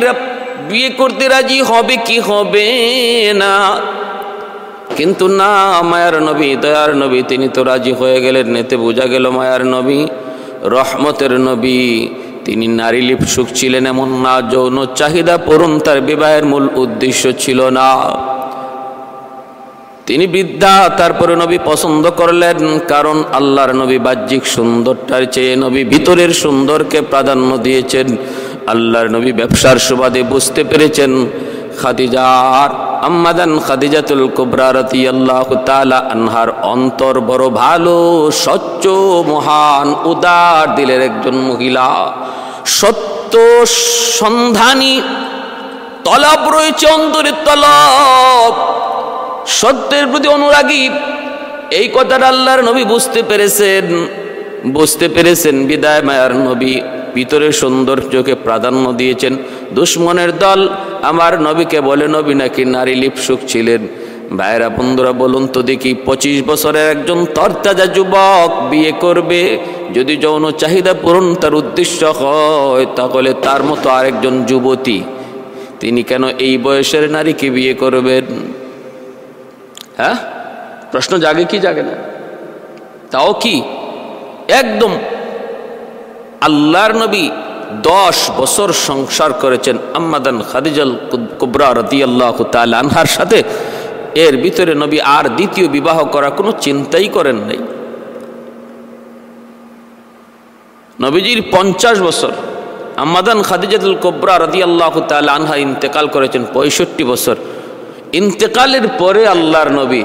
বিয়ে করতে রাজি হবে কি হবে না। কিন্তু না, মায়ার নবী, দয়ার নবী, তিনি তো রাজি হয়ে গেলেন। এতে বোঝা গেল মায়ার নবী, রহমতের নবী। তিনি নারী লিপ্সুক ছিলেন এমন না, যৌন চাহিদা পূরণ তার বিবাহের মূল উদ্দেশ্য ছিল না। তিনি বৃদ্ধা, তারপরে নবী পছন্দ করলেন, কারণ আল্লাহর নবী বাহ্যিক সুন্দরটার চেয়ে নবী ভিতরের সুন্দরকে প্রাধান্য দিয়েছেন। আল্লাহর নবী ব্যবসার সুবাদে বুঝতে পেরেছেন খাদিজার, আম্মা জান খাদিজাতুল কুবরা রাদিয়াল্লাহু তাআলা আনহার অন্তর বড় ভালো, স্বচ্ছ, মহান, উদার দিলের একজন মহিলা। সত্য সন্ধানী, তলব রয়েছে অন্তরের তলব, সত্যের প্রতি অনুরাগী। এই কথাটা আল্লাহর নবী বুঝতে পেরেছেন। বিদায় মায়ার নবী ভিতরের সৌন্দর্যকে প্রাধান্য দিয়েছেন। দুশ্মনের দল আমার নবীকে বলে নবী নাকি নারী লিপ্সুক ছিলেন। ভাইরা বন্ধুরা, বলুন তো দেখি, 25 বছরের একজন তরতাজা যুবক বিয়ে করবে যদি যৌন চাহিদা পূরণ তার উদ্দেশ্য হয়, তাহলে তার মতো আরেকজন যুবতী তিনি কেন এই বয়সের নারীকে বিয়ে করবেন? হ্যাঁ, প্রশ্ন জাগে কি জাগে না? তাও কি একদম আল্লাহর নবী 10 বছর সংসার করেছেন আম্মা জান খাদিজাতুল কুবরা রাদিয়াল্লাহু তাআলা আনহার সাথে। এর ভিতরে নবী আর দ্বিতীয় বিবাহ করা কোনো চিন্তাই করেন নাই। নবীজির 50 বছর, আম্মাদান খাদিজাতুল কুবরা রাদিয়াল্লাহু তাআলা আনহা ইন্তেকাল করেছেন 65 বছর। ইন্তেকালের পরে আল্লাহর নবী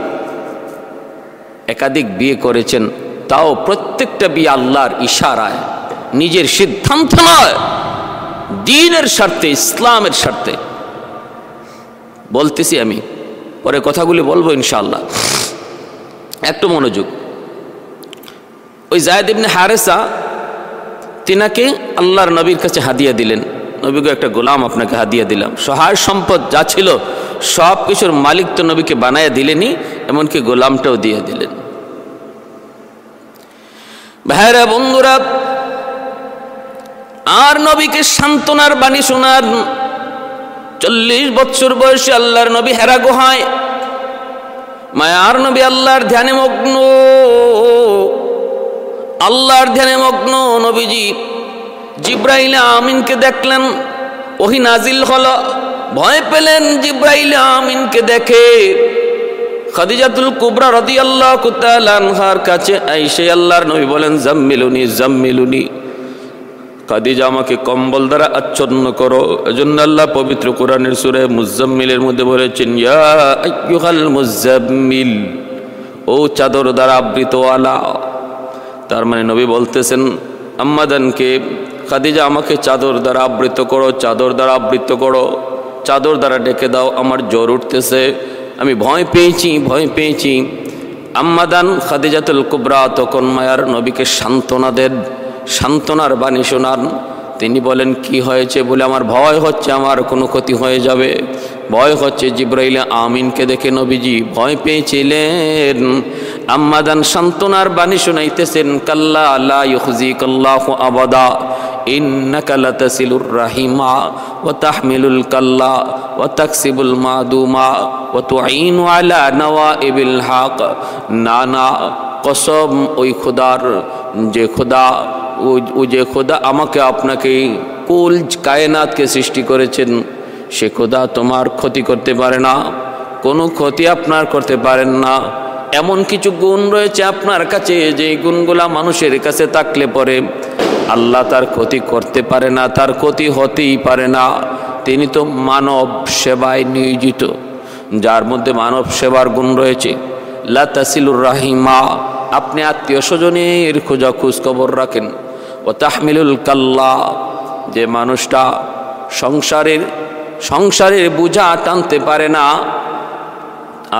একাধিক বিয়ে করেছেন, তাও প্রত্যেকটা বিয়ে আল্লাহর ইশারায়, নিজের সিদ্ধান্ত নয়, দ্বীনের স্বার্থে, ইসলামের স্বার্থে। বলতেছি আমি, পরে কথাগুলি বলবো ইনশাআল্লাহ, একটু মনোযোগ। ওই যায়েদ ইবনে হারেসা তিনাকে আল্লাহর নবীর কাছে হাদিয়া দিলেন, নবীকে একটা গোলাম আপনাকে হাদিয়া দিলাম। সহায় সম্পদ যা ছিল সব কিছুর মালিক তো নবীকে বানায়া দিলেনই, এমনকি গোলামটাও দিয়ে দিলেন। ভাইরা বন্ধুরা, আর নবীকে সান্ত্বনার বাণী শোনার 40 বছর বয়সে আল্লাহর নবী হেরা গুহায়, মায়ার নবী আল্লাহর ধ্যানে মগ্ন, আল্লাহর ধ্যানে মগ্ন নবীজি জিব্রাইল আমিনকে দেখলেন, ওহী নাজিল হলো, ভয় পেলেন জিব্রাইল আমিনকে দেখে। খাদিজাতুল কুবরা রাদিয়াল্লাহু তাআলা আনহার কাছে আইসে আল্লাহর নবী বলেন, জাম্মিলুনি জাম্মিলুনি, খাদিজা আমাকে কম্বল দ্বারা আচ্ছন্ন করো। এজন্য আল্লাহ পবিত্র কোরআনের সূরা মুজাম্মিলের মধ্যে বলেছেন, ইয়া আইয়ুহাল মুজাম্মিল, ও চাদর দ্বারা আবৃত আলা। তার মানে নবী বলতেছেন আম্মাদানকে, খাদিজা আমাকে চাদর দ্বারা আবৃত করো, চাদর দ্বারা আবৃত করো, চাদর দ্বারা ডেকে দাও, আমার জ্বর উঠতেছে, আমি ভয় পেয়েছি, ভয় পেয়েছি। আম্মাদান খাদিজাতুল কুবরা তখন মায়ার নবীকে সান্ত্বনা দেন, সান্ত্বনার বাণী শোনান। তিনি বলেন, কি হয়েছে? বলে, আমার ভয় হচ্ছে আমার কোনো ক্ষতি হয়ে যাবে, ভয় হচ্ছে। জিব্রাইল আমিনকে দেখে নবীজি ভয় পেয়েছিলেন। আম্মাদান সান্ত্বনার বাণী শোনাইতেছেন, কাল্লা লা ইউখজিকাল্লাহু আবাদা, ইন্নাকা লাতাসিলুর রাহিমা ওয়া তাহমিলুল কাল্লা ওয়া তাকসিবুল মাদুমা ওয়া তুঈনু আলা নওয়াইবিল হক। না না, কসম ওই খোদার, যে খোদা, ও যে খোদা আমাকে আপনাকে কুল কায়নাতকে সৃষ্টি করেছেন, সে খোদা তোমার ক্ষতি করতে পারে না, কোনো ক্ষতি আপনার করতে পারেন না। এমন কিছু গুণ রয়েছে আপনার কাছে, যে গুণগুলা মানুষের কাছে থাকলে পরে আল্লাহ তার ক্ষতি করতে পারে না, তার ক্ষতি হতেই পারে না। তিনি তো মানব সেবায় নিয়োজিত, যার মধ্যে মানব সেবার গুণ রয়েছে। লা তাসিলুর রাহিমা, আপনি আত্মীয় স্বজনের খোঁজ খবর রাখেন। ও তাহমিলুল কাল্লা, যে মানুষটা সংসারের বোঝা টানতে পারে না,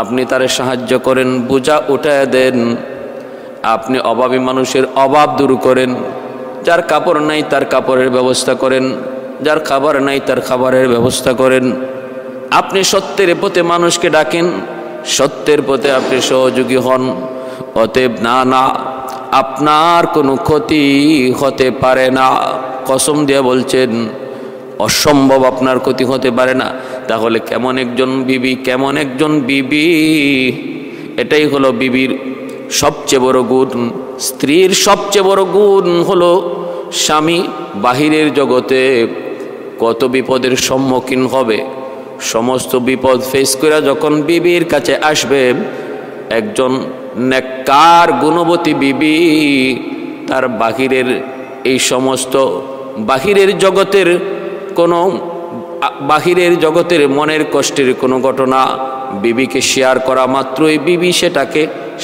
আপনি তারে সাহায্য করেন, বোঝা উঠায় দেন। আপনি অভাবী মানুষের অভাব দূর করেন, যার কাপড় নাই তার কাপড়ের ব্যবস্থা করেন, যার খাবার নাই তার খাবারের ব্যবস্থা করেন। আপনি সত্যের পথে মানুষকে ডাকেন, সত্যের পথে আপনি সহযোগী হন। অতএব না না, আপনার কোনো ক্ষতি হতে পারে না। কসম দিয়ে বলছেন, অসম্ভব, আপনার ক্ষতি হতে পারে না। তাহলে কেমন একজন বিবি, কেমন একজন বিবি? এটাই হলো বিবির সবচেয়ে বড় গুণ। স্ত্রীর সবচেয়ে বড় গুণ হলো স্বামী বাহিরের জগতে কত বিপদের সম্মুখীন হবে, সমস্ত বিপদ ফেস করে যখন বিবির কাছে আসবে, একজন নেককার গুণবতী বিবি তার বাহিরের এই সমস্ত বাহিরের জগতের মনের কষ্টের কোনো ঘটনা বিবিকে শেয়ার করা মাত্রই বিবি সেটাকে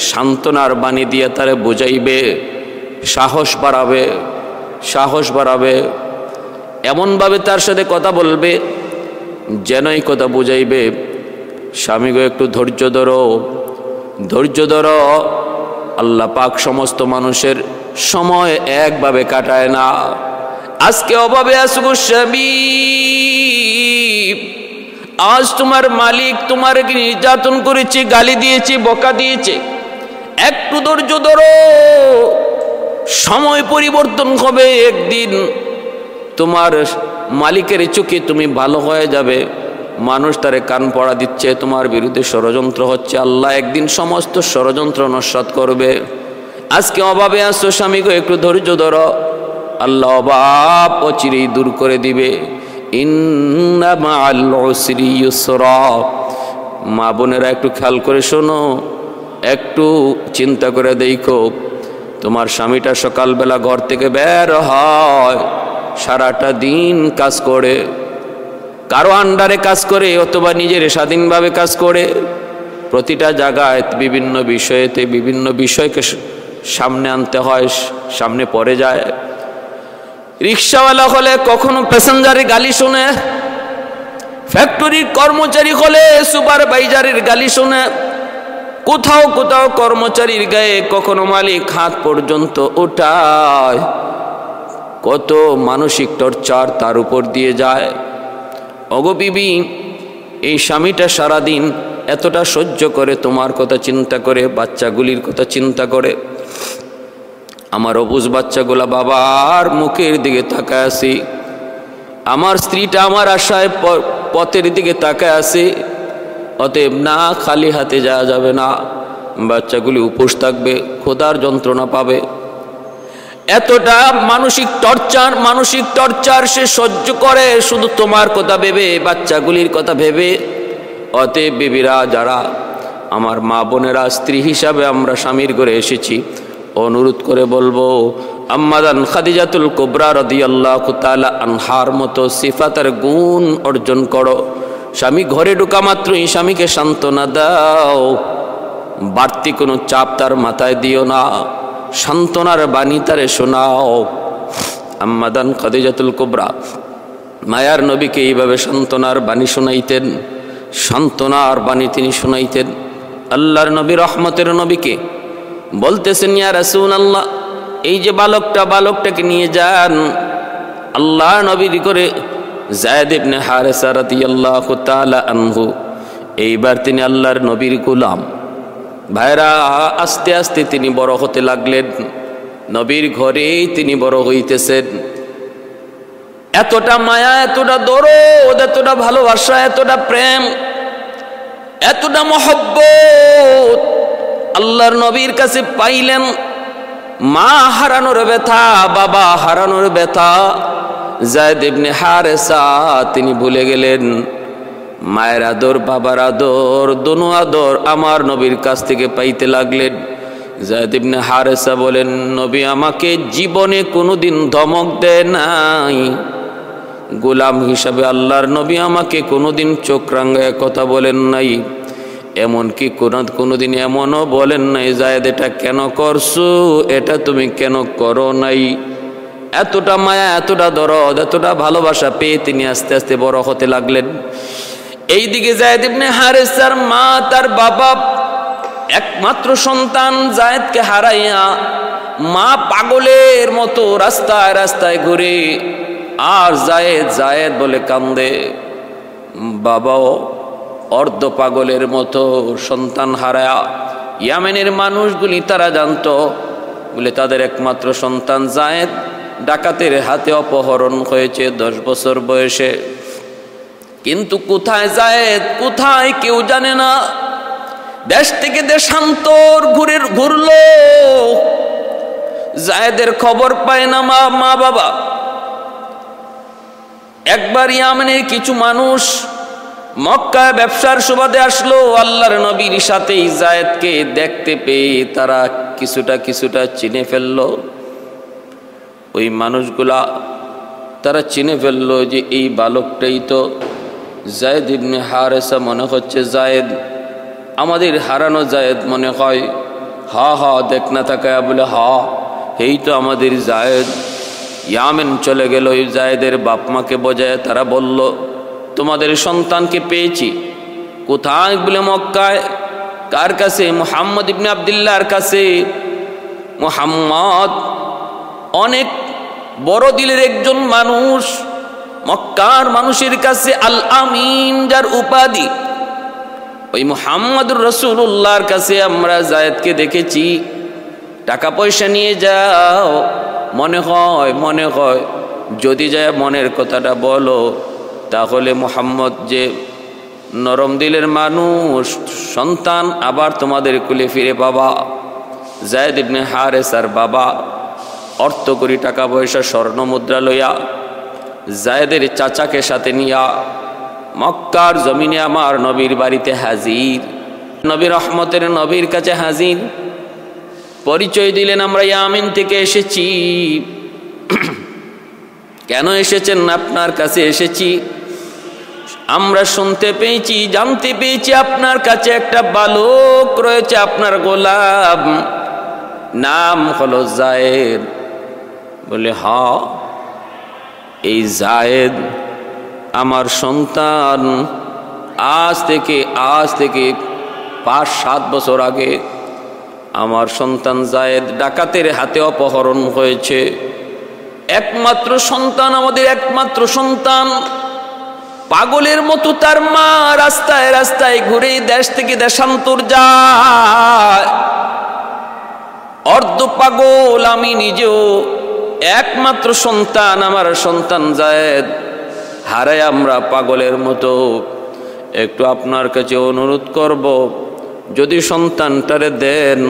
সান্ত্বনার বাণী দিয়ে তারে বুঝাইবে, সাহস বাড়াবে, এমনভাবে তার সাথে কথা বলবে যেনই কথা বুঝাইবে, স্বামী গো একটু ধৈর্য ধরো। আল্লাহ পাক সমস্ত মানুষের সময় একভাবে কাটায় না। আজকে অভাবে আসবো স্বামী, আজ তোমার মালিক তোমার নির্যাতন করেছে, গালি দিয়েছে, বকা দিয়েছে, একটু ধৈর্য ধরো, সময় পরিবর্তন হবে, একদিন তোমার মালিকের চোখে তুমি ভালো হয়ে যাবে। মানুষ তারে কান পড়া দিচ্ছে, তোমার বিরুদ্ধে ষড়যন্ত্র হচ্ছে, আল্লাহ একদিন সমস্ত ষড়যন্ত্র নস্যাৎ করবে। আজকে অভাবে আসছো স্বামী গো, একটু ধৈর্য ধরো, আল্লাহ অভাব অচিরেই দূর করে দিবে। ইন্না মাআল উসরি ইউসরা। মা বোনেরা একটু খেয়াল করে শোনো, একটু চিন্তা করে দেখো, তোমার স্বামীটা সকালবেলা ঘর থেকে বের হয়, সারাটা দিন কাজ করে, কারো আন্ডারে কাজ করে অথবা নিজের স্বাধীনভাবে কাজ করে। প্রতিটা জায়গায় বিভিন্ন বিষয়েতে বিভিন্ন বিষয়কে সামনে আনতে হয়, সামনে পড়ে যায়। রিক্সাওয়ালা হলে কখনো প্যাসেঞ্জারের গালি শুনে, ফ্যাক্টরির কর্মচারী হলে সুপারভাইজারের গালি শুনে, কোথাও কোথাও কর্মচারীর গায়ে কখনো মালিক হাত পর্যন্ত উঠায়। কত মানসিক টর্চার তার উপর দিয়ে যায়। ওগো বিবি, এই স্বামীটা সারাদিন এতটা সহ্য করে, তোমার কথা চিন্তা করে, বাচ্চাগুলির কথা চিন্তা করে। আমার অবুঝ বাচ্চাগুলা বাবার মুখের দিকে তাকায় আছে, আমার স্ত্রীটা আমার আশায় পথের দিকে তাকায় আছে। অতএব না, খালি হাতে যাওয়া যাবে না, বাচ্চাগুলি উপোস থাকবে, ক্ষুধার যন্ত্রণা পাবে। এতটা মানসিক টর্চার সে সহ্য করে শুধু তোমার কথা ভেবে, বাচ্চাগুলির কথা ভেবে। অতএব বিবিরা, যারা আমার মা বোনেরা, স্ত্রী হিসাবে আমরা স্বামীর ঘরে এসেছি, অনুরোধ করে বলবো, আম্মাদান খাদিজাতুল কুবরা রাদিয়াল্লাহু তাআলা আনহার মতো সিফাতের গুণ অর্জন করো। স্বামী ঘরে ঢোকা মাত্রই স্বামীকে সান্ত্বনা দাও, বাড়তি কোনো চাপ তার মাথায় দিও না, সান্ত্বনার বাণী তারে শোনাও। আম্মাদান খাদিজাতুল কুবরা মায়ার নবীকে এইভাবে সান্ত্বনার বাণী শোনাইতেন, সান্ত্বনার বাণী তিনি শোনাইতেন। আল্লাহর নবী, রহমতের নবীকে বলতেছেন, ইয়া রাসূলুল্লাহ, এই যে বালকটাকে নিয়ে যান। আল্লাহ নবীর করে যায়েদ ইবনে হারেসা রাদিয়াল্লাহু তাআলা আনহু, এইবার তিনি আল্লাহর নবীর গোলাম। ভাইরা, আস্তে আস্তে তিনি বড় হতে লাগলেন, নবীর ঘরেই তিনি বড় হইতেছেন। এতটা মায়া, এতটা দরদ, এতটা ভালোবাসা, এতটা প্রেম, এতটা মহব্বত আল্লাহর নবীর কাছে পাইলেন। মা হারানোর ব্যথা, বাবা হারানোর ব্যথা যায়েদ ইবনে হারেসা তিনি ভুলে গেলেন। মায়ের আদর, বাবার আদর, দোনো আদর আমার নবীর কাছ থেকে পাইতে লাগলেন। যায়েদ ইবনে হারেসা বলেন, নবী আমাকে জীবনে কোনোদিন ধমক দেয় নাই, গোলাম হিসাবে আল্লাহর নবী আমাকে কোনোদিন চোখ রাঙায় কথা বলেন নাই, এমনকি কোনোদিন এমনও বলেন নাই, যায়েদ এটা কেন করছো, এটা তুমি কেন করো নাই। এতটা মায়া, এতটা দরদ, এতটা ভালোবাসা পেয়ে তিনি আস্তে আস্তে বড় হতে লাগলেন। এইদিকে যায়েদ ইবনে হারেসার মা, তার বাবা, একমাত্র সন্তান যায়েদকে হারাইয়া মা পাগলের মতো রাস্তায় রাস্তায় ঘুরে, আর যায়েদ বলে কান্দে। বাবাও অর্ধ পাগলের মতো সন্তান হারায়া। ইয়ামেনের মানুষগুলি তারা জানতো বলে তাদের একমাত্র সন্তান যায়েদ ডাকাতের হাতে অপহরণ হয়েছে 10 বছর বয়সে। কিন্তু কোথায় যায়েদ, কোথায় কেউ জানে না। দেশ থেকে দেশান্তর ঘুরলো, যায়েদের খবর পায় না মা বাবা। একবার ইয়ামেনের কিছু মানুষ মক্কায় ব্যবসার সুবাদে আসলো, আল্লাহর নবীর সাথে যায়েদকে দেখতে পেয়ে তারা কিছুটা চিনে ফেললো। ওই মানুষগুলা তারা চিনে ফেললো যে এই বালকটাই তো যায়েদ ইবনে হারেসা, মনে হচ্ছে যায়েদ, আমাদের হারানো যায়েদ মনে হয়। হা দেখ না তাকায় বলে, এই তো আমাদের যায়েদ। ইয়ামেন চলে গেল, ওই যায়েদের বাপ মাকে বোঝায় তারা বলল, তোমাদের সন্তানকে পেয়েছি। কোথায় বলে, মক্কায়। কার কাছে? মুহাম্মদ ইবনে আব্দুল্লাহর কাছে। মুহাম্মদ অনেক বড় দিলের একজন মানুষ, মক্কার মানুষের কাছে আল আমিন যার উপাধি। ওই মুহাম্মদুর রাসূলুল্লাহর কাছে আমরা যায়েদকে দেখেছি, টাকা পয়সা নিয়ে যাও। মনে হয় যদি যায় মনের কথাটা বলো, তাহলে মুহাম্মদ যে নরম দিলের মানুষ, সন্তান আবার তোমাদের কুলে ফিরে পাবা। যায়েদ ইবনে হারেসার বাবা অর্থ করি টাকা পয়সা স্বর্ণ মুদ্রা লইয়া যায়েদের চাচাকে সাথে নিয়া মক্কার জমিনে আমার নবীর বাড়িতে হাজির। নবী রহমতের নবীর কাছে হাজির, পরিচয় দিলেন, আমরা ইয়ামেন থেকে এসেছি। কেন এসেছেন? আপনার কাছে এসেছি, আমরা শুনতে পেয়েছি, জানতে পেয়েছি আপনার কাছে একটা বালক রয়েছে, আপনার গোলাম, নাম হলো জায়েদ। বলে হ্যাঁ, এই জায়েদ আমার সন্তান। আজ থেকে 5-7 বছর আগে আমার সন্তান জায়েদ ডাকাতের হাতে অপহরণ হয়েছে। একমাত্র সন্তান, আমাদের একমাত্র সন্তান। পাগলের মতো তার মা রাস্তায় রাস্তায় ঘুরে দেশ থেকে দেশান্তর যায়। অর্ধ পাগল আমি নিজেও। একমাত্র সন্তান, আমার সন্তান জায়েদ হারায় আমরা পাগলের মতো। একটু আপনার কাছে অনুরোধ করব, যদি সন্তানটারে দেন,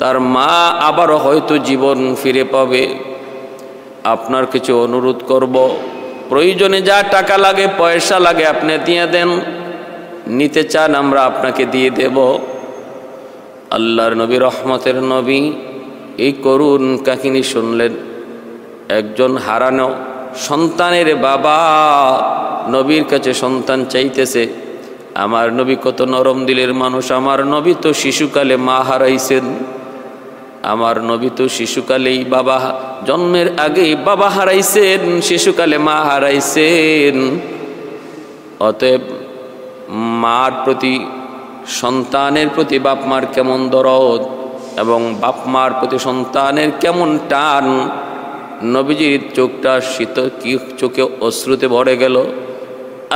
তার মা আবারও হয়তো জীবন ফিরে পাবে। আপনার কিছু অনুরোধ করব, প্রয়োজনে যা টাকা লাগে, পয়সা লাগে, আপনি দিয়ে দেন। নিতে চান আমরা আপনাকে দিয়ে দেব। আল্লাহর নবী, রহমতের নবী এই করুণ কাহিনী শুনলেন। একজন হারানো সন্তানের বাবা নবীর কাছে সন্তান চাইতেছে। আমার নবী কত নরম দিলের মানুষ। আমার নবী তো শিশুকালে মা হারাইছেন। আমার নবী তো শিশুকালেই বাবা, জন্মের আগেই বাবা হারাইছেন, শিশুকালে মা হারাইছেন। অতএব মার প্রতি, সন্তানের প্রতি বাপ মার কেমন দরদ এবং বাপ মার প্রতি সন্তানের কেমন টান। নবীজির চোখটা চোখে অশ্রুতে ভরে গেল।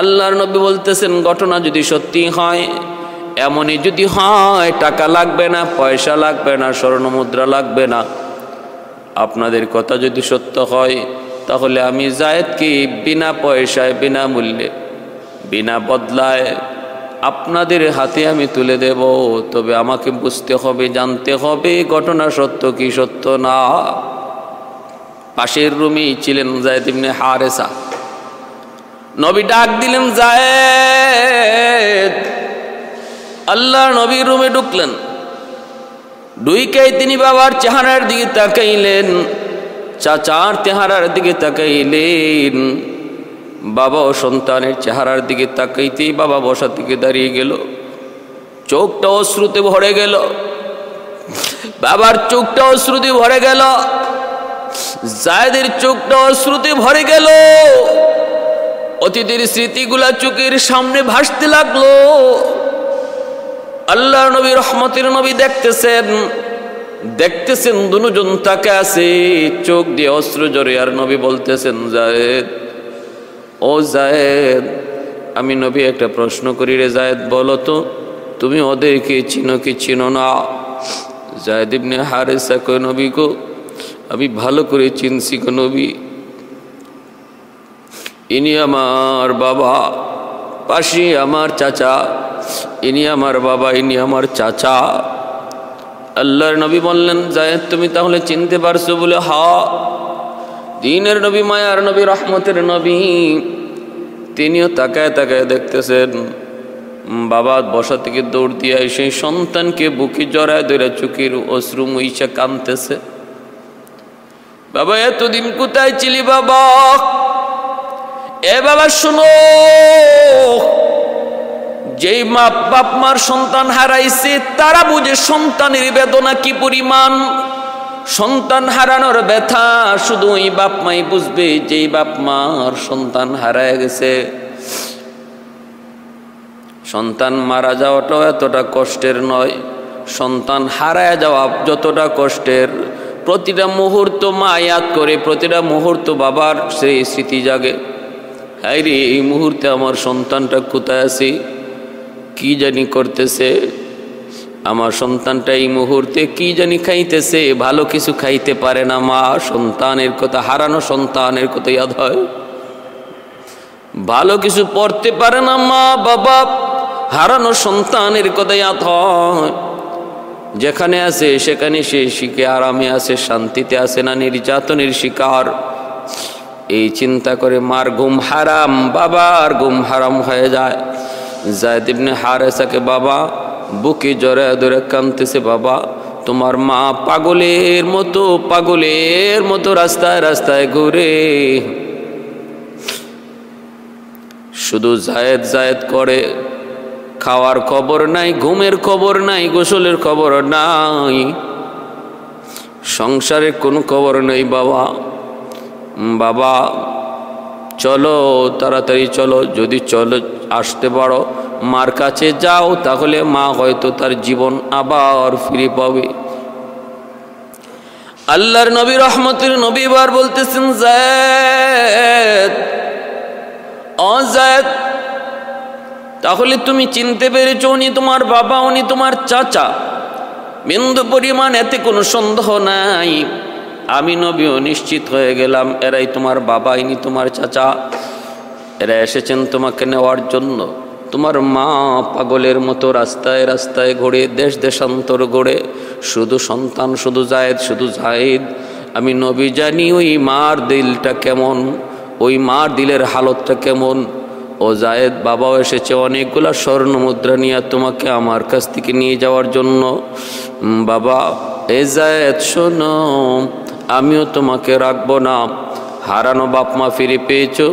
আল্লাহর নবী বলতেছেন, ঘটনা যদি সত্যি হয়, এমনই যদি হয়, টাকা লাগবে না, পয়সা লাগবে না, স্বর্ণ মুদ্রা লাগবে না, আপনাদের কথা যদি সত্য হয়, তাহলে আমি জায়েদকে বিনা পয়সায়, বিনা মূল্যে, বিনা বদলায় আপনাদের হাতে আমি তুলে দেব। তবে আমাকে বুঝতে হবে, জানতে হবে ঘটনা সত্য কি সত্য না। পাশের রুমেই ছিলেন জায়েদ ইবনে হারেসা। নবী ডাক দিলেন, জায়েদ। আল্লাহর নবী রুমে ঢুকলেন। ঢুইকাই তিনি বাবার চেহারার দিকে তাকাইলেন, চাচার চেহারার দিকে তাকাইলেন। বাবা ও সন্তানের চেহারার দিকে তাকাইতেই বাবা বসা থেকে দাঁড়িয়ে গেল। চোখটা অশ্রুতে ভরে গেল। বাবার চোখটা অশ্রুতে ভরে গেল। জায়েদের চোখটা অশ্রুতে ভরে গেল। অতীতের স্মৃতিগুলা চোখের সামনে ভাসতে লাগলো। আল্লাহর নবী, রহমতের নবী দেখতেছেন দুজন তাকে আছে, চোখ দিয়ে অশ্র জরে। আর নবী বলতেছেন, জায়েদ, ও জায়েদ, আমি নবী একটা প্রশ্ন করি রে জায়েদ, বলো তো তুমি ওদেরকে চিনো কি চিনো না? জায়েদ ইবনে হারেসা কয়, নবী গো, আমি ভালো করে চিনছি গো নবী। ইনি আমার বাবা, পাশে আমার চাচা। ইনি আমার বাবা, ইনি আমার চাচা। আল্লাহর নবী বললেন, জায়েদ তুমি তাহলে চিনতে পারছো? বলে হ্যাঁ। দ্বীনের নবী, মায়ার নবী, রহমতের নবী, তিনিও তাকায় তাকায় দেখতেছেন। বাবা বসা থেকে দৌড় দিয়ে সেই সন্তানকে বুকে জড়ায় ধরে চোখের অশ্রু মুইসা কাঁদতেছে। বাবা এতদিন কোথায় ছিলি বাবা? এ বাবা শোনো, যেই বাপ মার সন্তান হারাইছে তারা বুঝে সন্তানের বেদনা কি পরিমাণ। সন্তান হারানোর ব্যথা শুধু ওই বাপ মাই বুঝবে যেই বাপ মার সন্তান হারায় গেছে। সন্তান মারা যাওয়াটাও এতটা কষ্টের নয়, সন্তান হারায় যাওয়া যতটা কষ্টের। প্রতিটা মুহূর্ত মা ইয়াদ করে, প্রতিটা মুহূর্ত বাবার সেই স্মৃতি জাগে। হায় রে, এই মুহূর্তে আমার সন্তানটা কোথায় আছে, কি জানি করতেছে, আমার সন্তানটা এই মুহূর্তে কি জানি খাইতেছে, ভালো কিছু খাইতে পারে না মা। সন্তানের কথা, হারানো সন্তানের কথা ইয়াদ হয়। ভালো কিছু পড়তে পারে না মা বাবা, হারানো সন্তানের কথা ইয়াদ হয়। যেখানে আছে সেখানে সে শিখে আরামে আছে, শান্তিতে আছে না নির্যাতনের শিকার। এই চিন্তা করে মার ঘুম হারাম, বাবার ঘুম হারাম হয়ে যায়। জায়েদ ইবনে হারেসাকে বাবা বুকে জড়ায় ধরে কাঁদতেছে, বাবা তোমার মা পাগলের মতো রাস্তায় রাস্তায় ঘুরে, শুধু জায়েদ জায়েদ করে, খাওয়ার খবর নাই, ঘুমের খবর নাই, গোসলের খবর নাই, সংসারের কোনো খবর নেই। বাবা চলো, তাড়াতাড়ি চলো, যদি চলো আসতে পারো মার কাছে যাও, তাহলে মা হয়তো তার জীবন আবার ফিরে পাবে। আল্লাহর নবী রহমতের নবী বার বলতেছেন, জায়েদ, ও জায়েদ, তাহলে তুমি চিনতে পেরেছো উনি তোমার বাবা, উনি তোমার চাচা, বিন্দু পরিমাণ এতে কোনো সন্দেহ নাই। আমি নবীও নিশ্চিত হয়ে গেলাম এরাই তোমার বাবা, ইনি তোমার চাচা, এরা এসেছেন তোমাকে নেওয়ার জন্য। তোমার মা পাগলের মতো রাস্তায় রাস্তায় ঘুরে, দেশ দেশান্তর ঘুরে, শুধু সন্তান, শুধু জায়েদ। আমি নবী জানি ওই মার দিলটা কেমন, ওই মার দিলের হালতটা কেমন। ও জায়েদ, বাবাও এসেছে অনেকগুলা স্বর্ণ মুদ্রা নিয়ে তোমাকে আমার কাছ থেকে নিয়ে যাওয়ার জন্য। বাবা, এ জায়েদ শোনো, আমিও তোমাকে রাখবো না। হারানো বাপ মা ফিরে পেয়েছো,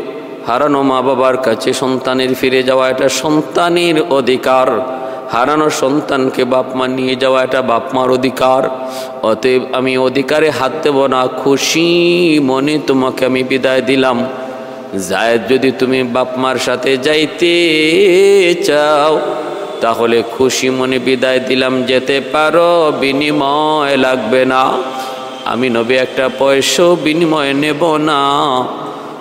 হারানো মা বাবার কাছে সন্তানের ফিরে যাওয়া এটা সন্তানের অধিকার, হারানো সন্তানকে বাপ মা নিয়ে যাওয়া এটা বাপ মার অধিকার। অতএব আমি অধিকারে হাত দেব না, খুশি মনে তোমাকে আমি বিদায় দিলাম। জায়েদ, যদি তুমি বাপ মার সাথে যাইতে চাও তাহলে খুশি মনে বিদায় দিলাম, যেতে পারো, বিনিময় লাগবে না। আমি নবী একটা পয়সাও বিনিময় নেব না,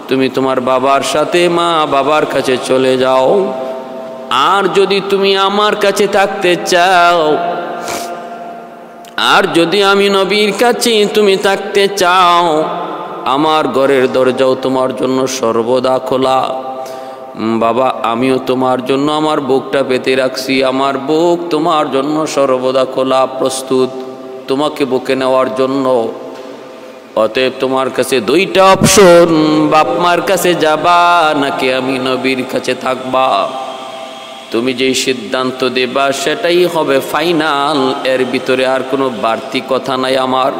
তুমি তোমার বাবার সাথে মা বাবার কাছে চলে যাও। আর যদি তুমি আমার কাছে থাকতে চাও, আর যদি আমি নবীর কাছে তুমি থাকতে চাও, আমার ঘরের দরজাও তোমার জন্য সর্বদা খোলা। বাবা, আমিও তোমার জন্য আমার বুকটা পেতে রাখছি, আমার বুক তোমার জন্য সর্বদা খোলা, প্রস্তুত তোমাকে বুকে নেওয়ার জন্য। অতএব তোমার কাছে দুইটা অপশন, বাপ মার কাছে যাবা নাকি আমি নবীর কাছে থাকবা। তুমি যেই সিদ্ধান্ত দেবা সেটাই হবে ফাইনাল, এর ভিতরে আর কোনো বাড়তি কথা নাই। আমার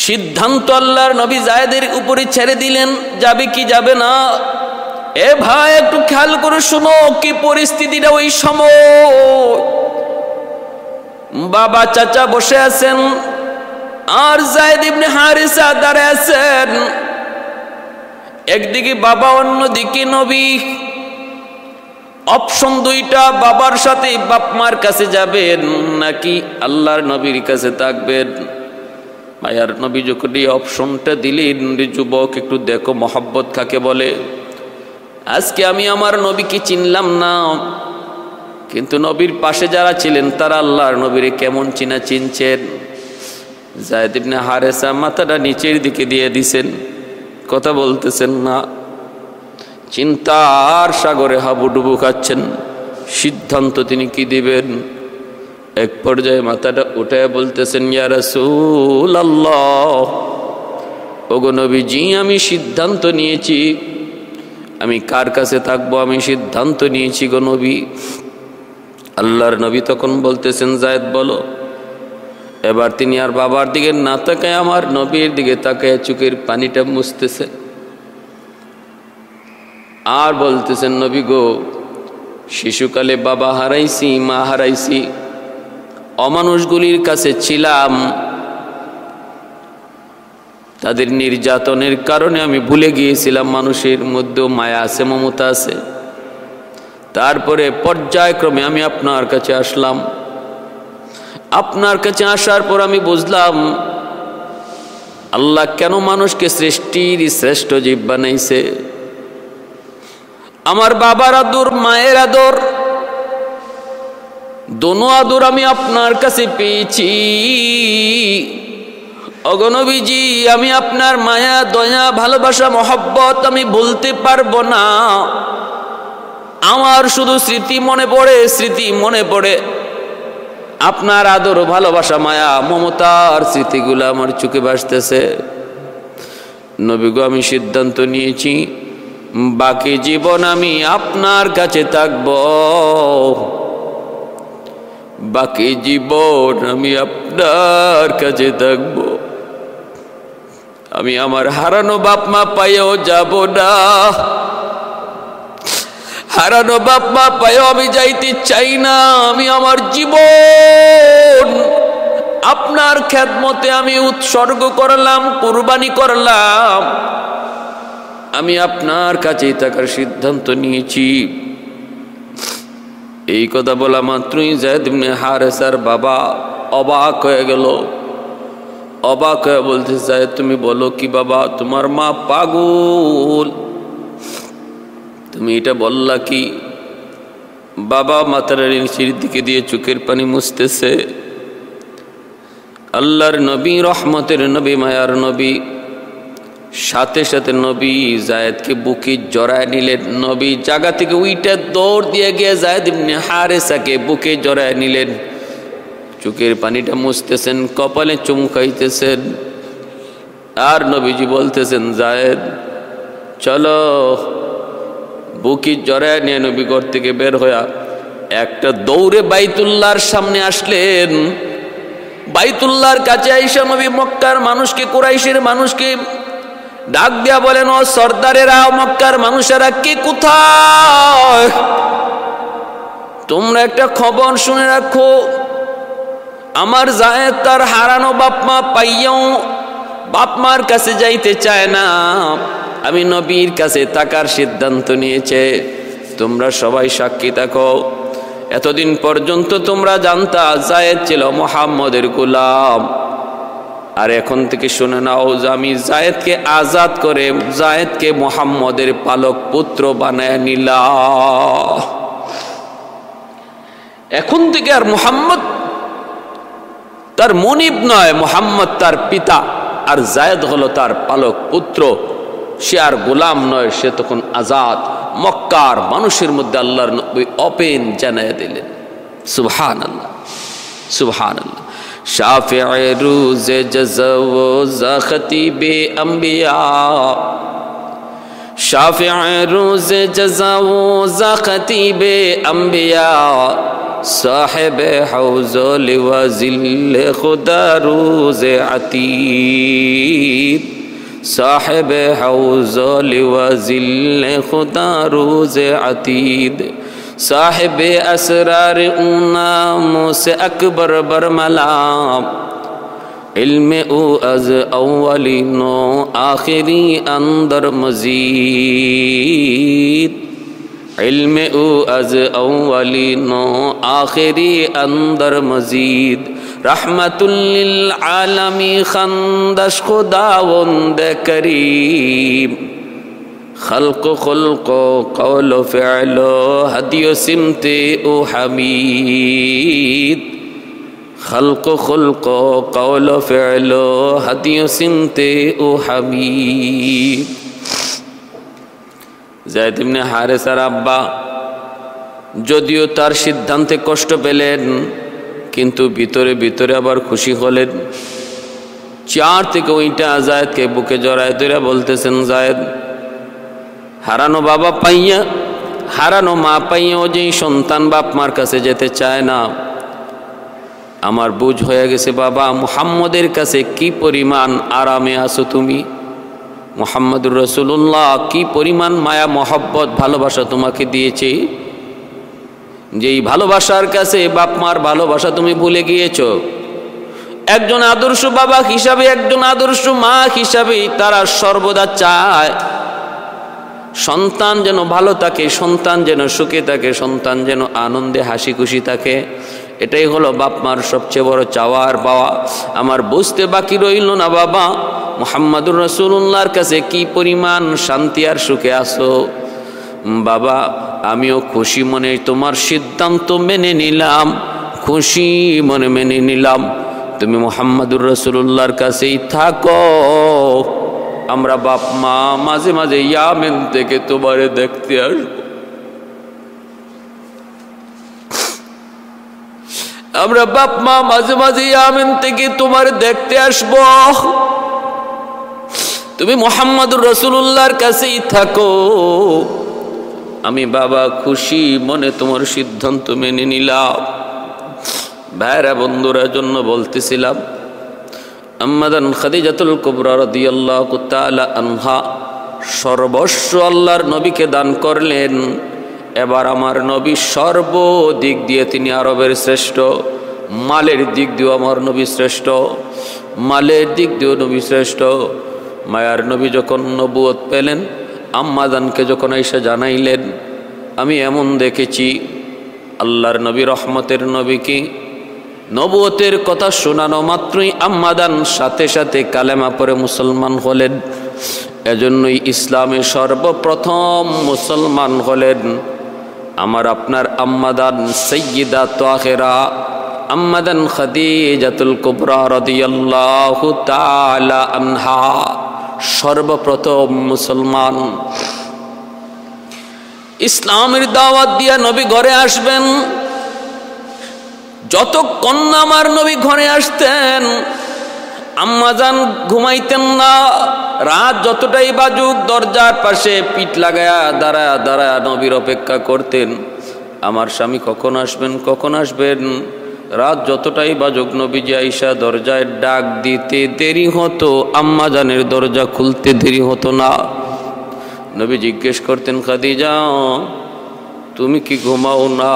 সিদ্ধান্ত আল্লাহর নবী জায়েদের উপরে ছেড়ে দিলেন, যাবে কি যাবে না। এ ভাই, একটু খেয়াল করে শোনো কি পরিস্থিতিটা ওই সময়। বাবা চাচা বসে আছেন, আর জায়েদ ইবনে হারিসা দাঁড়ায় আছেন। একদিকে বাবা, অন্যদিকে নবী। অপশন দুইটা, বাবার সাথে বাপ মার কাছে যাবেন নাকি আল্লাহর নবীর কাছে থাকবেন। মায়ার নবী যখন এই অপশনটা দিলেন, যুবক একটু দেখো মহব্বত কাকে বলে। আজকে আমি আমার নবীকে চিনলাম না, কিন্তু নবীর পাশে যারা ছিলেন তারা আল্লাহর নবীরে কেমন চিনছেন। জায়েদ ইবনে হারেসা মাথাটা নিচের দিকে দিয়ে দিছেন, কথা বলতেছেন না, চিন্তার সাগরে হাবুডুবু খাচ্ছেন। সিদ্ধান্ত তিনি কি দিবেন। এক পর্যায়ে মাথাটা উঠায় বলতেছেন, ইয়া রাসূলুল্লাহ, ওগো নবীজি, আমি সিদ্ধান্ত নিয়েছি, আমি কার কাছে থাকবো, আমি সিদ্ধান্ত নিয়েছি গো নবী। আল্লাহর নবী তখন বলতেছেন, জায়েদ বলো। এবার তিনি আর বাবার দিকে না তাকায় আমার নবীর দিকে তাকায় চোখের পানিটা মুছতেছেন, আর বলতেছেন, নবী গো, শিশুকালে বাবা হারাইছি, মা হারাইছি, অমানুষগুলির কাছে ছিলাম, তাদের নির্যাতনের কারণে আমি ভুলে গিয়েছিলাম মানুষের মধ্যেও মায়া আছে, মমতা আছে। তারপরে পর্যায়ক্রমে আমি আপনার কাছে আসলাম। আপনার কাছে আসার পর আমি বুঝলাম আল্লাহ কেন মানুষকে সৃষ্টির শ্রেষ্ঠ জীব বানাইছে। আমার বাবার আদর, মায়ের আদর, দোনো আদর আমি আপনার কাছে পেয়েছি। ওগো নবীজি, আমি আপনার মায়া, দয়া, ভালোবাসা, মহব্বত আমি বলতে পারবো না। আমার শুধু স্মৃতি মনে পড়ে, আপনার আদর, ভালোবাসা, মায়া, মমতার স্মৃতিগুলো আমার চোখে ভাসতেছে। নবী গো, আমি সিদ্ধান্ত নিয়েছি বাকি জীবন আমি আপনার কাছে থাকব। বাকি জীবন আমি আপনার কাছে থাকবো। আমি আমার হারানো বাপ মা পাইও যাব না, হারানো বাপ মা পাইও আমি যাইতে চাই না। আমি আমার জীবন আপনার খেদমতে আমি উৎসর্গ করলাম, কুরবানি করলাম। আমি আপনার কাছেই থাকার সিদ্ধান্ত নিয়েছি। এই কথা বলা মাত্রই যায়েদ ইবনে হারেসার বাবা অবাক হয়ে গেল। অবাক হয়ে বলতে চায়, তুমি বলো কি বাবা, তোমার মা পাগল, তুমি এটা বললা কি? বাবা মাথার নিচের দিকে দিয়ে চোখের পানি মুছতেছে। আল্লাহর নবী, রহমতের নবী, মায়ার নবী, সাথে সাথে নবী যায়েদকে বুকে জড়ায় নিলেন। নবী জায়গা থেকে উইটা দৌড় দিয়ে গিয়ে যায়েদ ইবনে হারেসাকে বুকে জড়ায় নিলেন। চোখের পানিটা মুছতেছেন, কপালে চুমকাইতেছেন। আর নবীজি বলতেছেন, যায়েদ চলো। বুকে জড়ায় নিয়ে নবী ঘর থেকে বের হইয়া একটা দৌড়ে বাইতুল্লাহর সামনে আসলেন। বাইতুল্লাহর কাছে আইসা নবী মক্কার মানুষকে, কুরাইশের মানুষকে ডাক দিয়া বলেন, ও সর্দারেরা, মক্কার মানুষেরা, কে কোথায়? তোমরা একটা খবর শুনে রাখো, আমার যায়েদ তার হারানো বাপ মা পাইয়াও বাপ মার কাছে যাইতে চায় না। আমি নবীর কাছে থাকার সিদ্ধান্ত নিয়েছে। তোমরা সবাই সাক্ষী থাকো। এতদিন পর্যন্ত তোমরা জানতা যায়েদ ছিল মুহাম্মদের গোলাম, আর এখন থেকে শুনে নাও যে আমি যায়েদকে আজাদ করে যায়েদকে মুহাম্মদের পালক পুত্র বানায় নিলাম। এখন থেকে আর মুহাম্মদ তার মুনিব নয়, মুহাম্মদ তার পিতা, আর যায়েদ হলো তার পালক পুত্র। সে আর গোলাম নয়, সে তখন আজাদ। মক্কার মানুষের মধ্যে আল্লাহর নবী ওপেন জানায় দিলেন। সুবহানাল্লাহ, সুবহানাল্লাহ। শাফিঈ রোজে জাযা ও খতিবে আম্বিয়া, শাফিঈ রোজে জাযা ও খতিবে আম্বিয়া, সাহেব হৌজ লিওয়া জিল্লে খুদা রোজে আতীদ, সাহেব হৌজ লিওয়া জিল্লে খুদা রোজে আতীদ, साहिब असरार ऊनामों से अकबर बरमलाम, इल्म उ अज अव्वलिनो आखिरी अंदर मजीद, इल्म उ अज अव्वलिनो आखिरी अंदर मजीद, रहमतुल लिल आलमी खंदश खुदावंद करीम, खल्क़ खुल्क़ो क़ौलो फ़िअलो हदियो सिमते ओ हमीद, खल्क़ खुल्क़ो क़ौलो फ़िअलो हदियो सिमते ओ हमीद। যায়েদ ইবনে হারেসার আব্বা যদিও তার সিদ্ধান্তে কষ্ট পেলেন, কিন্তু ভিতরে ভিতরে আবার খুশি হলেন। চার থেকে ওইটা যায়েদকে বুকে জড়ায় ধরে বলতেছেন, যায়েদ, হারানো বাবা পাইয়া, হারানো মা পাইয়াও যে সন্তান বাপ মার কাছে যেতে চায় না, আমার বুঝ হয়ে গেছে বাবা। মুহাম্মদের কাছে কি পরিমাণ আরামে আছো তুমি, মুহাম্মদুর রাসূলুল্লাহ কি পরিমাণ মায়া মহব্বত ভালোবাসা তোমাকে দিয়েছে, যেই ভালোবাসার কাছে বাপ মার ভালোবাসা তুমি ভুলে গিয়েছো। একজন আদর্শ বাবা হিসাবে, একজন আদর্শ মা হিসাবে তারা সর্বদা চায় সন্তান যেন ভালো থাকে, সন্তান যেন সুখে থাকে, সন্তান যেন আনন্দে হাসি খুশি থাকে। এটাই হলো বাপ মার সবচেয়ে বড় চাওয়ার পাওয়া। আমার বুঝতে বাকি রইল না বাবা, মুহাম্মদুর রাসূলুল্লাহর কাছে কি পরিমাণ শান্তি আর সুখে আছো। বাবা, আমিও খুশি মনে তোমার সিদ্ধান্ত মেনে নিলাম, খুশি মনে মেনে নিলাম। তুমি মুহাম্মদুর রাসূলুল্লাহর কাছেই থাকো। আমরা বাপ মা মাঝে মাঝে ইয়ামেন থেকে তোমারে দেখতে আসবো, আমরা বাপ মা মাঝে মাঝে ইয়ামেন থেকে তোমারে দেখতে আসবো। তুমি মুহাম্মদুর রাসূলুল্লাহর কাছেই থাকো। আমি বাবা খুশি মনে তোমার সিদ্ধান্ত মেনে নিলাম। ভাইরা বন্ধুরা জন্য বলতেছিলাম, আম্মাদান খাদিজাতুল কুবরা রাদিয়াল্লাহু তাআলা আনহা সর্বস্ব আল্লাহর নবীকে দান করলেন। এবার আমার নবী সর্বদিক দিয়ে তিনি আরবের শ্রেষ্ঠ, মালের দিক দিয়েও আমার নবী শ্রেষ্ঠ, মালের দিক দিয়েও নবী শ্রেষ্ঠ। মায়ার নবী যখন নবুয়ত পেলেন, আম্মাদানকে যখন এসে জানাইলেন, আমি এমন দেখেছি আল্লাহর নবী রহমতের নবী কি নবুয়তের কথা শোনানো মাত্রই আম্মাদান সাথে সাথে কালেমা পড়ে মুসলমান হলেন। এজন্যই ইসলামে সর্বপ্রথম মুসলমান হলেন আমার আপনার আম্মাদান সাইয়্যিদা তাহেরা আম্মাদান খাদিজাতুল কুবরা রাদিয়াল্লাহু তাআলা আনহা, সর্বপ্রথম মুসলমান। ইসলামের দাওয়াত দিয়া নবী ঘরে আসবেন, যতক্ষণ না আমার নবী ঘরে আসতেন আম্মাজান ঘুমাইতেন না। রাত যতটাই বাজুক দরজার পাশে পিঠ লাগায়া দাঁড়ায়া দাঁড়ায়া নবীর অপেক্ষা করতেন, আমার স্বামী কখন আসবেন কখন আসবেন। রাত যতটাই বাজুক নবীজি আয়েশা দরজায় ডাক দিতে দেরি হতো, আম্মাজানের দরজা খুলতে দেরি হতো না। নবী জিজ্ঞেস করতেন, খাদিজা তুমি কি ঘুমাও না?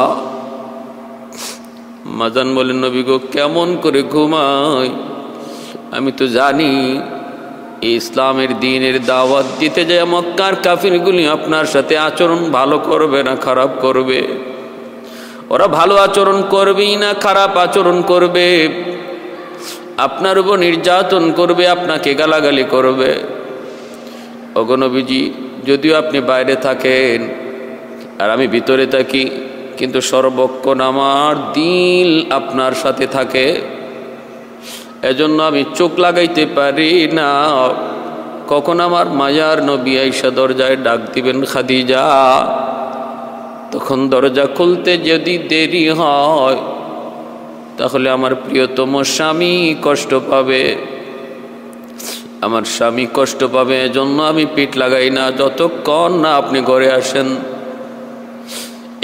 আম্মাজান বলেন, নবী গো কেমন করে ঘুমাই, আমি তো জানি ইসলামের দ্বীনের দাওয়াত দিতে যায় মক্কার কাফিরগুলি আপনার সাথে আচরণ ভালো করবে না খারাপ করবে। ওরা ভালো আচরণ করবেই না, খারাপ আচরণ করবে, আপনার উপর নির্যাতন করবে, আপনাকে গালাগালি করবে। ওগো নবীজি, যদিও আপনি বাইরে থাকেন আর আমি ভিতরে থাকি, কিন্তু সর্বক্ষণ আমার দিল আপনার সাথে থাকে, এজন্য আমি চোখ লাগাইতে পারি না কখন আমার মায়ার নবী আয়েশা দরজায় ডাক দিবেন খাদিজা। তখন দরজা খুলতে যদি দেরি হয় তাহলে আমার প্রিয়তম স্বামী কষ্ট পাবে, আমার স্বামী কষ্ট পাবে। এজন্য আমি পিঠ লাগাই না যতক্ষণ না আপনি ঘরে আসেন।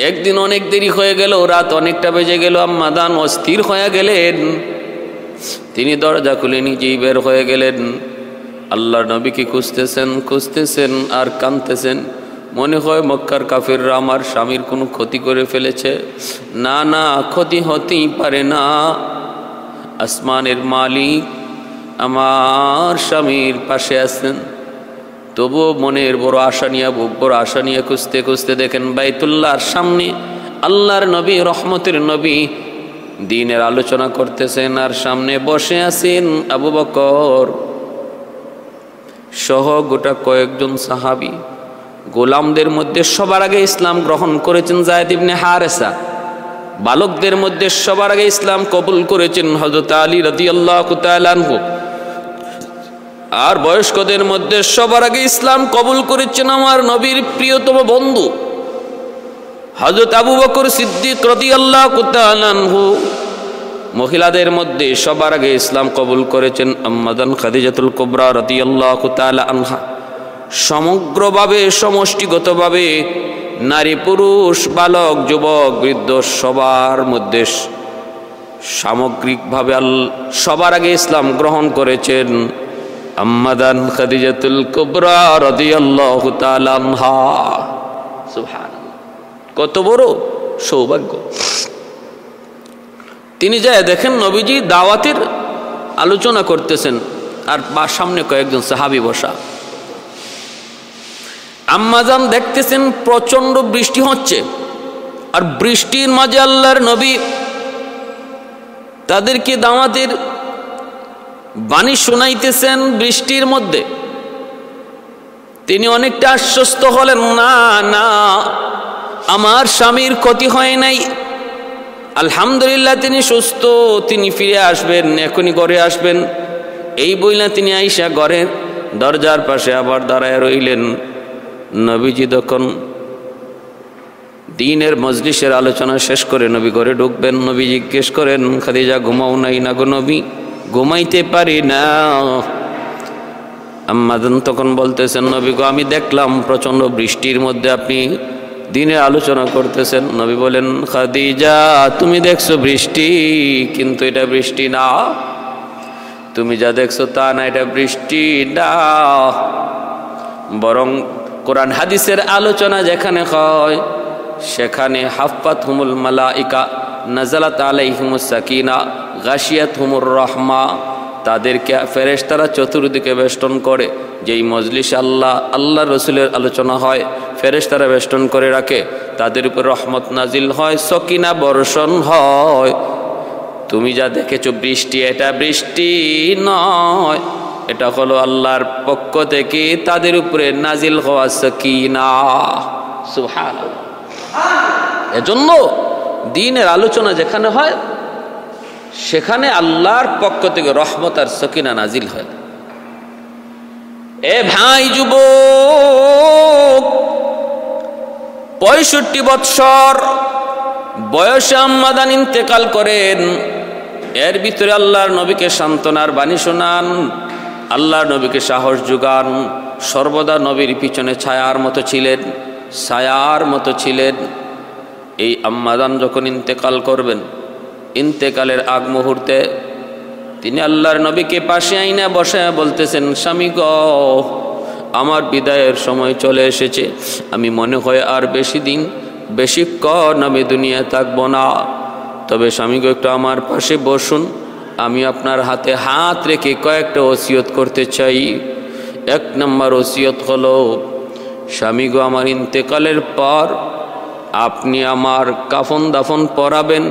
একদিন অনেক দেরি হয়ে গেল, রাত অনেকটা বেজে গেল, আম্মাদান অস্থির হয়ে গেলেন। তিনি দরজা খুলে নিজেই বের হয়ে গেলেন। আল্লাহর নবীকে খুঁজতেছেন আর কাঁদতেছেন। মনে হয় মক্কার কাফিররা আমার স্বামীর কোনো ক্ষতি করে ফেলেছে। না না, ক্ষতি হতেই পারে না, আসমানের মালিক আমার স্বামীর পাশে আছেন। তবুও মনের বড় আশা নিয়ে, বুক বড় আশা নিয়ে খুঁজতে খুঁজতে দেখেন বাইতুল্লাহর সামনে আল্লাহর নবী রহমতের নবী দ্বীনের আলোচনা করতেছেন, আর সামনে বসে আছেন আবু বকর সহ গোটা কয়েকজন সাহাবী। গোলামদের মধ্যে সবার আগে ইসলাম গ্রহণ করেছেন যায়েদ ইবনে হারেসা, বালকদের মধ্যে সবার আগে ইসলাম কবুল করেছেন হযরত আলী রাদিয়াল্লাহু তাআলা আনহু, আর বয়স্কদের মধ্যে সবার আগে ইসলাম কবুল করেছেন আমার নবীর প্রিয়তম বন্ধু হযরত আবু বকর সিদ্দিক রাদিয়াল্লাহু তাআলা আনহু। মহিলাদের মধ্যে সবার আগে ইসলাম কবুল করেছেন আম্মাদান খাদিজাতুল কুবরা রাদিয়াল্লাহু তাআলা আনহা। সমগ্রভাবে সমষ্টিগতভাবে নারী পুরুষ বালক যুবক বৃদ্ধ সবার মধ্যে সামগ্রিকভাবে সবার আগে ইসলাম গ্রহণ করেছেন আম্মাদান খাদিজাতুল কুবরা রাদিয়াল্লাহু তাআলা আনহা। সুবহানাল্লাহ, কত বড় সৌভাগ্য। তিনি যায় দেখেন নবীজি দাওয়াতের আলোচনা করতেছেন আর সামনে কয়েকজন সাহাবী বসা। আম্মাজান দেখতেছেন প্রচন্ড বৃষ্টি হচ্ছে, আর বৃষ্টির মাঝে আল্লাহর নবী তাদেরকে দাওয়াতের বাণী শোনাইতেছেন বৃষ্টির মধ্যে। তিনি অনেকটা আশ্বস্ত হলেন, না না আমার স্বামীর ক্ষতি হয় নাই, আলহামদুলিল্লাহ তিনি সুস্থ, তিনি ফিরে আসবেন, এখনই ঘরে আসবেন। এই বইলা তিনি আয়েশা ঘরের দরজার পাশে আবার দাঁড়ায় রইলেন। নবীজি তখন দ্বীনের মজলিসের আলোচনা শেষ করে নবী ঘরে ঢুকবেন। নবী জিজ্ঞেস করেন, খাদিজা ঘুমাও নাই না গো নবী? ঘুমাইতে পারি না। আম্মাজান তখন বলতেছেন, নবী গো আমি দেখলাম প্রচন্ড বৃষ্টির মধ্যে আপনি দিনের আলোচনা করতেছেন। নবী বলেন, খাদিজা তুমি দেখছো বৃষ্টি, কিন্তু এটা বৃষ্টি না। তুমি যা দেখছো তা না, এটা বৃষ্টি না। বরং কোরআন হাদিসের আলোচনা যেখানে হয় সেখানে হাফাতহুমুল মালাইকা নাজালাত আলাইহিমুস সাকিনা গাশিয়াতহুমুর রাহমা, তাদেরকে ফেরেশতারা চতুর্দিকে বেষ্টন করে। যেই মজলিসে আল্লাহ রসুলের আলোচনা হয় ফেরেশতারা বেষ্টন করে রাখে, তাদের উপর রহমত নাজিল হয়, সকিনা বর্ষণ হয়। তুমি যা দেখেছো বৃষ্টি, এটা বৃষ্টি নয়, এটা হলো আল্লাহর পক্ষ থেকে তাদের উপরে নাজিল হওয়া সকিনা। সুবহানাল্লাহ। এজন্য দ্বীনের আলোচনা যেখানে হয় সেখানে আল্লাহর পক্ষ থেকে রহমত আর সকিনা নাজিল হয়। এ ভাই যুবক, 65 বৎসর বয়সে আম্মাদান ইন্তেকাল করেন। এর ভিতরে আল্লাহর নবীকে সান্ত্বনার বাণী শোনান, আল্লাহর নবীকে সাহস যোগান। সর্বদা নবীর পিছনে ছায়ার মতো ছিলেন, ছায়ার মতো ছিলেন। এই আম্মাদান যখন ইন্তেকাল করবেন, ইন্তেকালের আগ মুহূর্তে তিনি আল্লাহর নবীকে পাশে আইনা বসে বলতেছেন, স্বামী গো, আমার বিদায়ের সময় চলে এসেছে। আমি মনে হয় আর বেশিক্ষণ আমি দুনিয়ায় থাকবো না। তবে স্বামী গো, একটু আমার পাশে বসুন, আমি আপনার হাতে হাত রেখে কয়েকটা ওসিয়ত করতে চাই। 1 নম্বর ওসিয়ত হলো, স্বামী গো, আমার ইন্তেকালের পর আপনি আমার কাফন দাফন পরাবেন,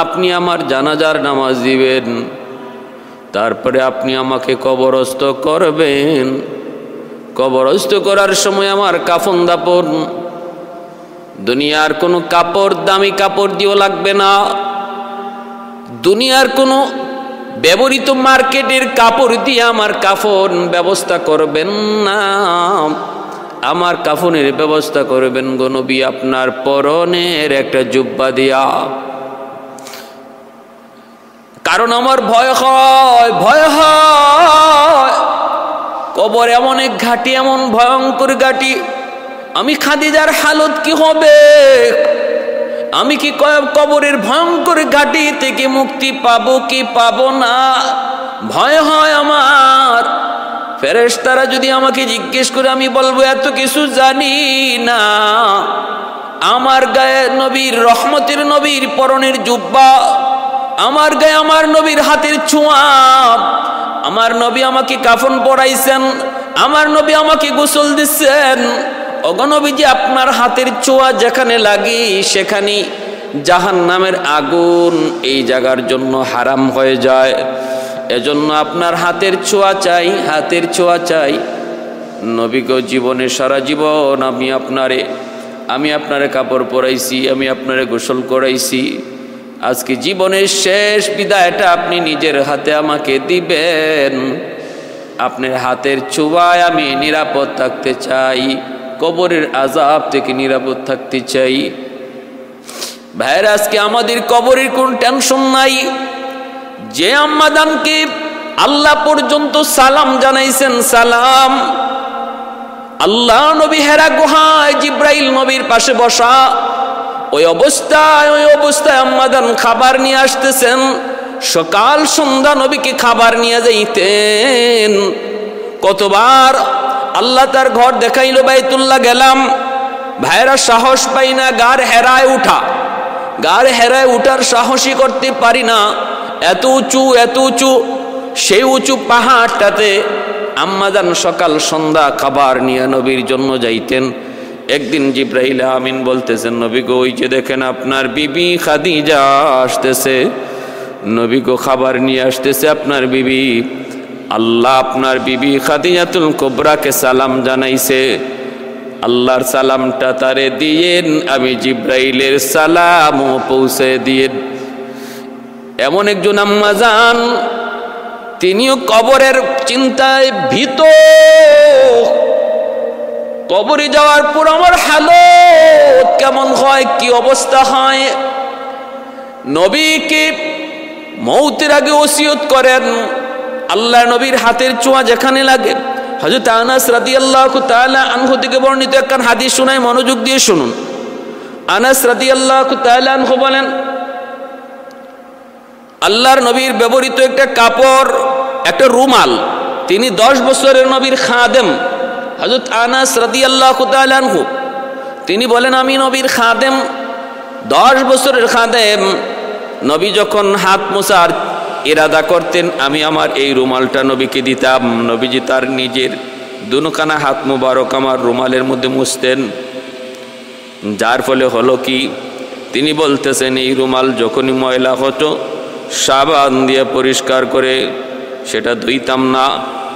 আপনি আমার জানাজার নামাজ দিবেন, তারপরে আপনি আমাকে কবরস্থ করবেন। কবরস্থ করার সময় আমার কাফন দাফন দুনিয়ার কোনো কাপড়, দামি কাপড় দিও লাগবে না, দুনিয়ার কোনো ব্যবহৃত মার্কেটের কাপড় দিয়ে আমার কাফন ব্যবস্থা করবেন না। আমার কাফনের ব্যবস্থা করবেন গো নবী আপনার পরনের একটা জুব্বা দিয়া। কারণ আমার ভয় হয় কবর এমন এক ঘাটি, এমন ভয়ঙ্কর ঘাটি। আমি খাদিজার হালত কি হবে? আমি কি কবরের ভয়ঙ্কর ঘাটি থেকে মুক্তি পাবো কি পাবো না? ভয় হয় আমার। ফেরেশতারা যদি আমাকে জিজ্ঞেস করে, আমি বলবো এত কিছু জানি না। আমার গায়ে নবীর, রহমতের নবীর পরনের জুব্বা, আমার গায়ে আমার নবীর হাতের ছোঁয়া, আমার নবী আমাকে কাফন পরাইছেন, আমার নবী আমাকে গোসল দিচ্ছেন। অগনবীজি, আপনার হাতের ছোঁয়া যেখানে লাগে সেখানে জাহান্নামের আগুন এই জায়গার জন্য হারাম হয়ে যায়। এজন্য আপনার হাতের ছোঁয়া চাই, হাতের ছোঁয়া চাই। নবীকে জীবনে সারা জীবন আমি আপনারে কাপড় পরাইছি, আমি আপনারে গোসল করাইছি। আজকে জীবনের শেষ বিদায়টা আপনি নিজের হাতে আমাকে দিবেন। আপনার হাতের ছোঁয়ায় আমি নিরাপদ থাকতে চাই, কবরের আযাব থেকে নিরাপদ থাকতে চাই। ভাইরা, আজকে আমাদের কবরের কোন টেনশন নাই। যে আম্মাদানকে আল্লাহ পর্যন্ত সালাম জানাইছেন, সালাম, আল্লাহ নবী হেরা গুহায় জিব্রাইল নবীর পাশে বসা, ওই অবস্থায় আম্মাদান খাবার নিয়ে আসতেছেন। সকাল সন্ধ্যা নবীকে খাবার নিয়ে যাইতেন। কতবার আল্লাহ তার ঘর দেখাইলো, বাইতুল্লাহ গেলাম, ভাইরা সাহস পাই না, গার হেরায় উঠার সাহসই করতে পারি না। এত উঁচু সেই উঁচু পাহাড়টাতে আম্মাজান সকাল সন্ধ্যা খাবার নিয়ে নবীর জন্য যাইতেন। একদিন জিব্রাইল আমিন বলতেছেন, নবী গো, ওই যে দেখেন আপনার বিবি খাদিজা আসতেছে, নবী গো খাবার নিয়ে আসতেছে আপনার বিবি। আল্লাহ আপনার বিবি খাদিজাতুল কুবরাকে সালাম জানাইছে, আল্লাহর সালামটা তারে দিয়েন, আমি জিব্রাইলের সালামও পৌঁছে দিয়েন। এমন একজন আম্মাজান, তিনিও কবরের চিন্তায় ভীত। কবরে যাওয়ার পর আমার হালত কেমন হয়, কি অবস্থা হয়? নবীকে মৌতের আগে ওসিয়ত করেন। আল্লাহ নবীর হাতের ছোঁয়া যেখানে লাগে, হযরত আনাস রাদিয়াল্লাহু তাআলা আনহু থেকে বর্ণিত একখান হাদিস শোনায়, মনোযোগ দিয়ে শুনুন। আনাস রাদিয়াল্লাহু তাআলা আনহু বলেন, আল্লাহর নবীর ব্যবহৃত একটা কাপড়, একটা রুমাল, তিনি 10 বছরের নবীর খাদেম হযরত আনাস রাদিয়াল্লাহু তাআলা আনহু, তিনি বলেন আমি নবীর খাদেম, 10 বছরের খাদেম। নবী যখন হাত মোছার ইরাদা করতেন, আমি আমার এই রুমালটা নবীকে দিতাম। নবীজি তার নিজের দুখানা হাত মুবারক আমার রুমালের মধ্যে মুছতেন। যার ফলে হলো কি, তিনি বলতেছেন এই রুমাল যখনই ময়লা হতো সাবান দিয়ে পরিষ্কার করে সেটা ধুইতাম না,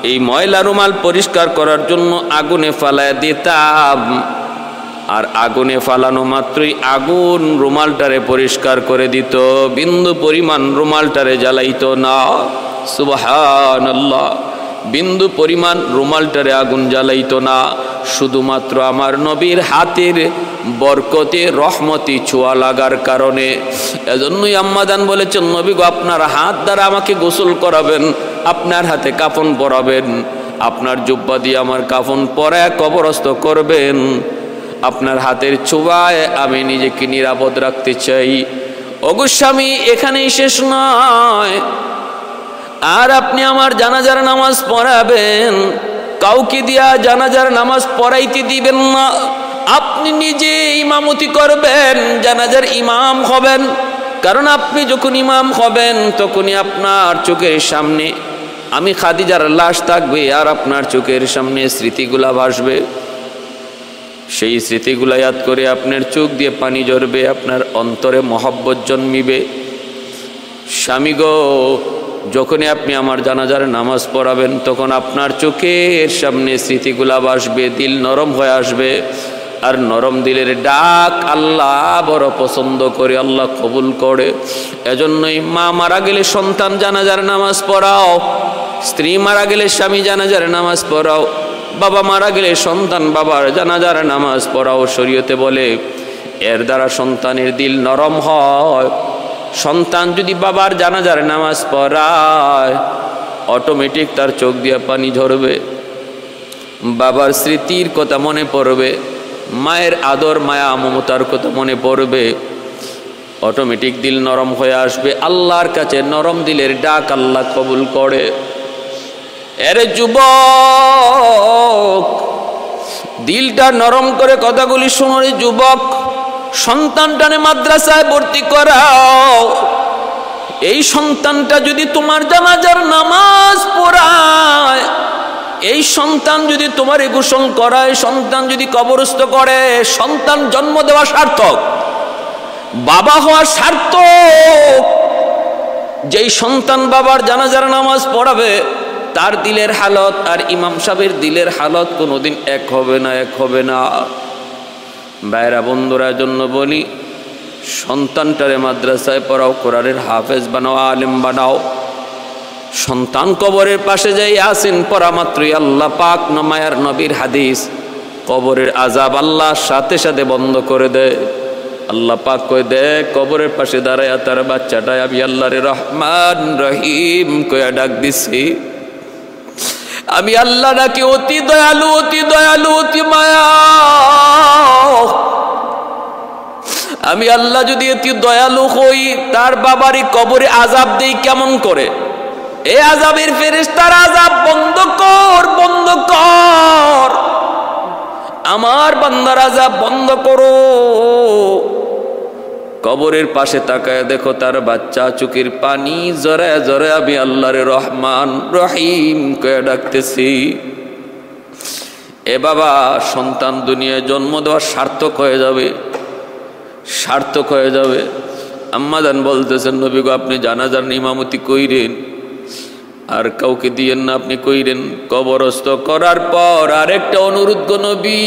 এই ময়লা রুমাল পরিষ্কার করার জন্য আগুনে ফালায় দিতাম, আর আগুনে ফালানো মাত্রই আগুন রুমালটারে পরিষ্কার করে দিত, বিন্দু পরিমাণ রুমালটারে জ্বালাইতো না। সুবহানাল্লাহ, বিন্দু পরিমাণ রুমালটারে আগুন জ্বালাইতো না। শুধুমাত্র আমার নবীর হাতের বরকতে রহমতি ছোঁয়া লাগার কারণে। এজন্যই আম্মাজান বলেছেন, নবী গো আপনার হাত দ্বারা আমাকে গোসল করাবেন, আপনার হাতে কাফন পরাবেন, আপনার জুব্বা দিয়ে আমার কাফন পরায় কবরস্থ করবেন, আপনার হাতের ছোঁয়ায় আমি নিজেকে নিরাপদ রাখতে চাই। ওগো স্বামী, এখানেই শেষ নয়, আর আপনি আমার জানাজার নামাজ পড়াবেন, কাউকে দিয়া জানাজার নামাজ পড়াইতে দিবেন না, আপনি নিজে ইমামতি করবেন, জানাজার ইমাম হবেন। কারণ আপনি যখন ইমাম হবেন তখনই আপনার চোখের সামনে আমি খাদিজার লাশ থাকবে, আর আপনার চোখের সামনে স্মৃতিগুলা ভাসবে। সেই স্মৃতিগুলা ইয়াদ করে আপনার চোখ দিয়ে পানি ঝরবে, আপনার অন্তরে মহব্বত জন্মিবে। স্বামী গো, যখনই আপনি আমার জানাজার নামাজ পড়াবেন তখন আপনার চোখের সামনে স্মৃতিগুলা ভাসবে, দিল নরম হয়ে আসবে। আর নরম দিলের ডাক আল্লাহ বড় পছন্দ করে, আল্লাহ কবুল করে। এজন্যই মা মারা গেলে সন্তান জানাজার নামাজ পড়াও, স্ত্রী মারা গেলে স্বামী জানাজার নামাজ পড়াও, বাবা মারা গেলে সন্তান বাবার জানাজার নামাজ পড়াও। শরীয়তে বলে এর দ্বারা সন্তানের দিল নরম হয়। সন্তান যদি বাবার জানাজার নামাজ পড়ায় অটোমেটিক তার চোখ দিয়ে পানি ঝরবে, বাবার স্মৃতির কথা মনে পড়বে, মায়ের আদর মায়া মমতার কথা মনে পড়বে, অটোমেটিক দিল নরম হয়ে আসবে। আল্লাহর কাছে নরম দিলের ডাক আল্লাহ কবুল করে। এরে যুবক, দিলটা নরম করে কথাগুলি শোনো রে যুবক। সন্তানটানে মাদ্রাসায় ভর্তি করাও, এই সন্তানটা যদি তোমার জানাজার নামাজ পড়ায়, এই সন্তান যদি তোমার গোসল করায়, সন্তান যদি কবরস্থ করে, সন্তান জন্ম দেওয়া সার্থক, বাবা হওয়া সার্থক। যেই সন্তান বাবার জানাজার নামাজ পড়াবে তার দিলের হালত আর ইমাম সাহেবের দিলের হালত কোনোদিন এক হবে না, এক হবে না। ভাইরা বন্ধুরা, জন্য বলি সন্তানটারে মাদ্রাসায় পড়াও, কোরআনের হাফেজ বানাও, আলেম বানাও। সন্তান কবরের পাশে যাই আসেন পড়া মাত্রই আল্লাহ পাক মায়ার নবীর হাদিস, কবরের আযাব আল্লাহ সাথে সাথে বন্ধ করে দেয়। আল্লাহ পাক কয়ে দেয়, কবরের পাশে দাঁড়ায় তার বাচ্চাটায় আমি আল্লাহরে রহমান রহিম কয়ে ডাক দিছি। আমি আল্লাহ নাকি অতি দয়ালু, অতি দয়ালু, অতি মায়া। আমি আল্লাহ যদি অতি দয়ালু হই, তার বাবারই কবরে আযাব দেই কেমন করে? এই আযাবের ফেরেশতার আযাব বন্ধ কর, বন্ধ কর, আমার বান্দার আযাব বন্ধ করো। কবরের পাশে তাকায় দেখো তার বাচ্চা চোখের পানি জরে জরে আমি আল্লাহরে রহমান রহিম কয়ে ডাকতেছি। এ বাবা, সন্তান দুনিয়ায় জন্ম দেওয়া সার্থক হয়ে যাবে, সার্থক হয়ে যাবে। আম্মাজান বলতেছেন, নবী গো আপনি জানাজার ইমামতি কইরেন, আর কাউকে দিয়েন না, আপনি কইরেন। কবরস্থ করার পর আরেকটা অনুরোধ গো নবী,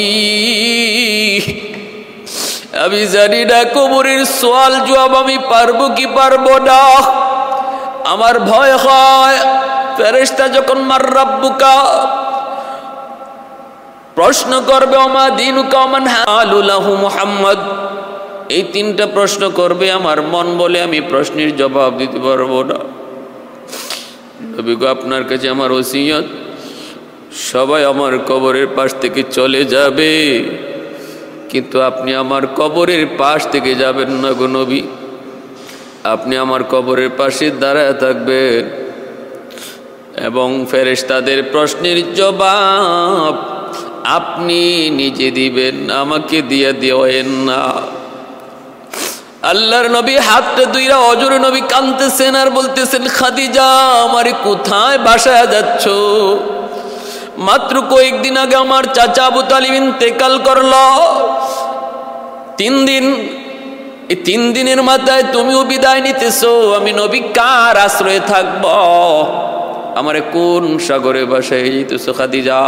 আমি জানি না কবরের সওয়াল জবাব আমি পারবো কি পারবো না। আমার ভয় হয় ফেরেশতা যখন মার রাব্বুকা প্রশ্ন করবে, ওমা দীনুকা ওমান হালুলাহু মুহাম্মদ, এই তিনটা প্রশ্ন করবে, আমার মন বলে আমি প্রশ্নের জবাব দিতে পারবো না। নবী গো আপনার কাছে আমার ওসিয়ত, সবাই আমার কবরের পাশ থেকে চলে যাবে, কিন্তু আপনি আমার কবরের পাশ থেকে যাবেন না গো নবী, আপনি আমার কবরের পাশে দাঁড়ায় থাকবেন এবং ফেরেশতাদের প্রশ্নের জবাব আপনি নিজে দিবেন, আমাকে দিয়ে দেওয়েন না। আল্লাহর নবী হাতটা দুইরা অজরে নবী কাঁদতেছেন আর বলতেছেন, খাদিজা আমারে কোথায় বাসায় যাচ্ছ? মাত্র কয়েকদিন আগে আমার চাচা আবু তালিব ইন্তেকাল করলো, 3 দিন, এই 3 দিনের মাথায় তুমিও বিদায় নিতেছো, আমি নবী কার আশ্রয়ে থাকব? আমারে কোন সাগরে বাসায় যেতেছো খাদিজা?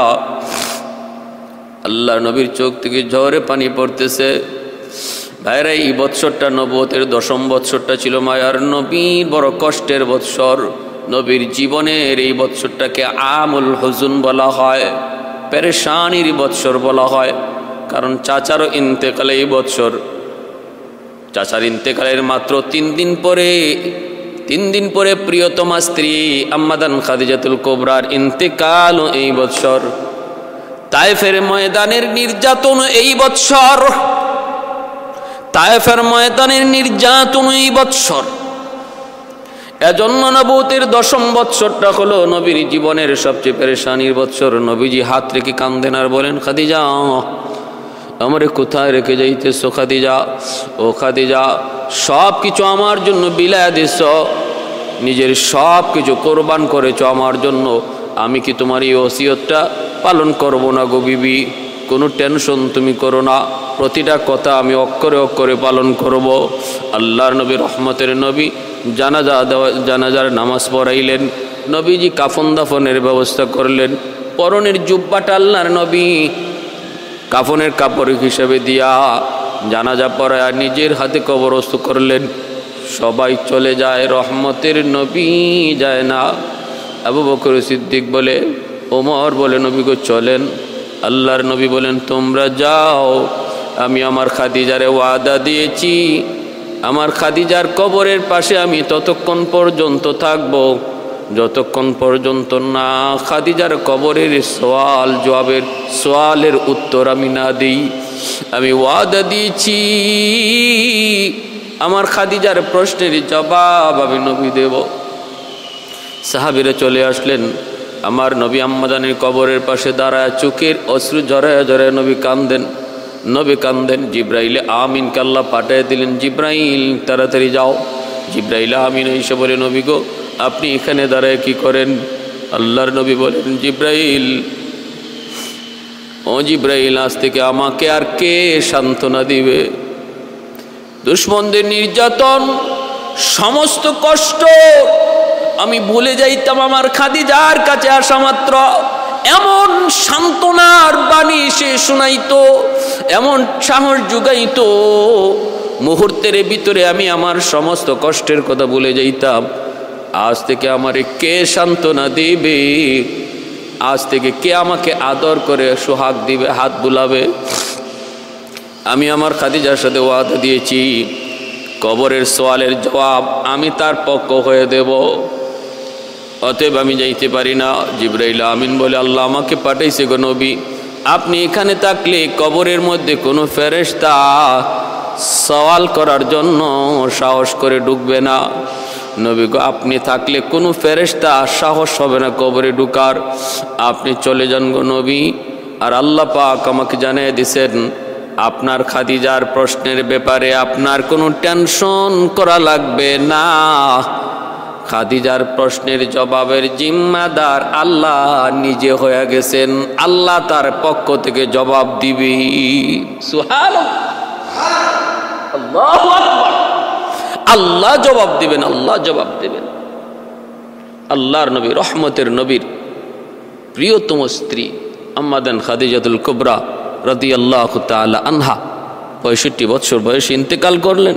আল্লাহ নবীর চোখ থেকে ঝরে পানি পড়তেছে। ভাইরা, এই বৎসরটা নবুয়তের 10ম বৎসরটা ছিল মায়ার নবীর বড় কষ্টের বৎসর। নবীর জীবনের এই বৎসরটাকে আমুল হুজুন বলা হয়, পেরেশানির বৎসর বলা হয়, কারণ চাচারও ইন্তেকালে এই বৎসর, চাচার ইন্তেকালের মাত্র 3 দিন পরে প্রিয়তমা স্ত্রী আম্মাদান খাদিজাতুল কুবরার ইন্তেকাল এই বৎসর। তায়েফের ময়দানের নির্যাতন এই বৎসর, তায়েফের ময়দানের নির্যাতন এই বৎসর। এজন্য নবুয়তের 10ম বৎসরটা হলো নবীর জীবনের সবচেয়ে পেরেশানির বৎসর। নবীজি হাত রেখে কান্দেন আর বলেন, খাদিজা আমারে কোথায় রেখে যাইতেছো খাদিজা? ও খাদিজা, সব কিছু আমার জন্য বিলায় দিছ, নিজের সব কিছু কোরবান করেছো আমার জন্য, আমি কি তোমার এই ওসিয়তটা পালন করব না গো বিবি? কোনো টেনশন তুমি করো না, প্রতিটা কথা আমি অক্ষরে অক্ষরে পালন করব। আল্লাহর নবী, রহমতের নবী, জানাজার নামাজ পড়াইলেন, নবীজি কাফন দাফনের ব্যবস্থা করলেন। পরনের জুব্বাটা আল্লাহর নবী কাফনের কাপড় হিসেবে দিয়া জানাজা পড়ায় নিজের হাতে কবরস্থ করলেন। সবাই চলে যায়, রহমতের নবী যায় না। আবু বকর সিদ্দিক বলে, ওমর বলে, নবী গো চলেন। আল্লাহর নবী বলেন, তোমরা যাও, আমি আমার খাদিজারে ওয়াদা দিয়েছি, আমার খাদিজার কবরের পাশে আমি ততক্ষণ পর্যন্ত থাকব যতক্ষণ পর্যন্ত না খাদিজার কবরের সওয়ালের উত্তর আমি না দিই। আমি ওয়াদা দিয়েছি আমার খাদিজার প্রশ্নের জবাব আমি নবী দেব। সাহাবীরা চলে আসলেন, আমার নবী আম্মাদানের কবরের পাশে দাঁড়ায় চোখের অশ্রু ঝরায় ঝরায় নবী কান্দেন। জিব্রাইলে আমিনকে আল্লাহ পাঠিয়ে দিলেন, জিব্রাইল তাড়াতাড়ি যাও। জিব্রাইল আমিন এসে বলে, নবী গো আপনি এখানে দাঁড়ায় কি করেন? আল্লাহর নবী বলেন, জিব্রাইল আজ থেকে আমাকে আর কে সান্ত্বনা দিবে? দুশমনদের নির্যাতন, সমস্ত কষ্ট আমি ভুলে যাইতাম আমার খাদিজার কাছে আসা মাত্র। এমন সান্ত্বনার বাণী সে শোনাইতো, এমন সাহস জুগাইতো, মুহূর্তের ভিতরে আমি আমার সমস্ত কষ্টের কথা ভুলে যাইতাম। আজ থেকে আমারে কে সান্ত্বনা দিবে? আজ থেকে কে আমাকে আদর করে সোহাগ দিবে, হাত বুলাবে? আমি আমার খাদিজার সাথে ওয়াদা দিয়েছি, কবরের সওয়ালের জবাব আমি তার পক্ষ হয়ে দেব, অতএব আমি যাইতে পারি না। জিব্রাইল আমিন বলে, আল্লাহ আমাকে পাঠাইছে গো নবী, আপনি এখানে থাকলে কবরের মধ্যে কোনো ফেরেশতা সওয়াল করার জন্য সাহস করে ঢুকবে না। নবী গো আপনি থাকলে কোনো ফেরেশতা সাহস হবে না কবরে ঢুকার, আপনি চলে যান গো নবী। আর আল্লাহ পাক আমাকে জানিয়ে দিয়েছেন, আপনার খাদিজার প্রশ্নের ব্যাপারে আপনার কোনো টেনশন করা লাগবে না, খাদিজার প্রশ্নের জবাবের জিম্মাদার আল্লাহ নিজে হয়ে গেছেন, আল্লাহ তার পক্ষ থেকে জবাব দিবে। সুবহানাল্লাহ, আল্লাহু আকবার। আল্লাহ জবাব দিবেন, আল্লাহ জবাব দিবেন। আল্লাহর নবী, রহমতের নবীর প্রিয়তম স্ত্রী আম্মাদান খাদিজাতুল কুবরা রাদিয়াল্লাহু তাআলা আনহা 65 বছর বয়সে ইন্তেকাল করলেন।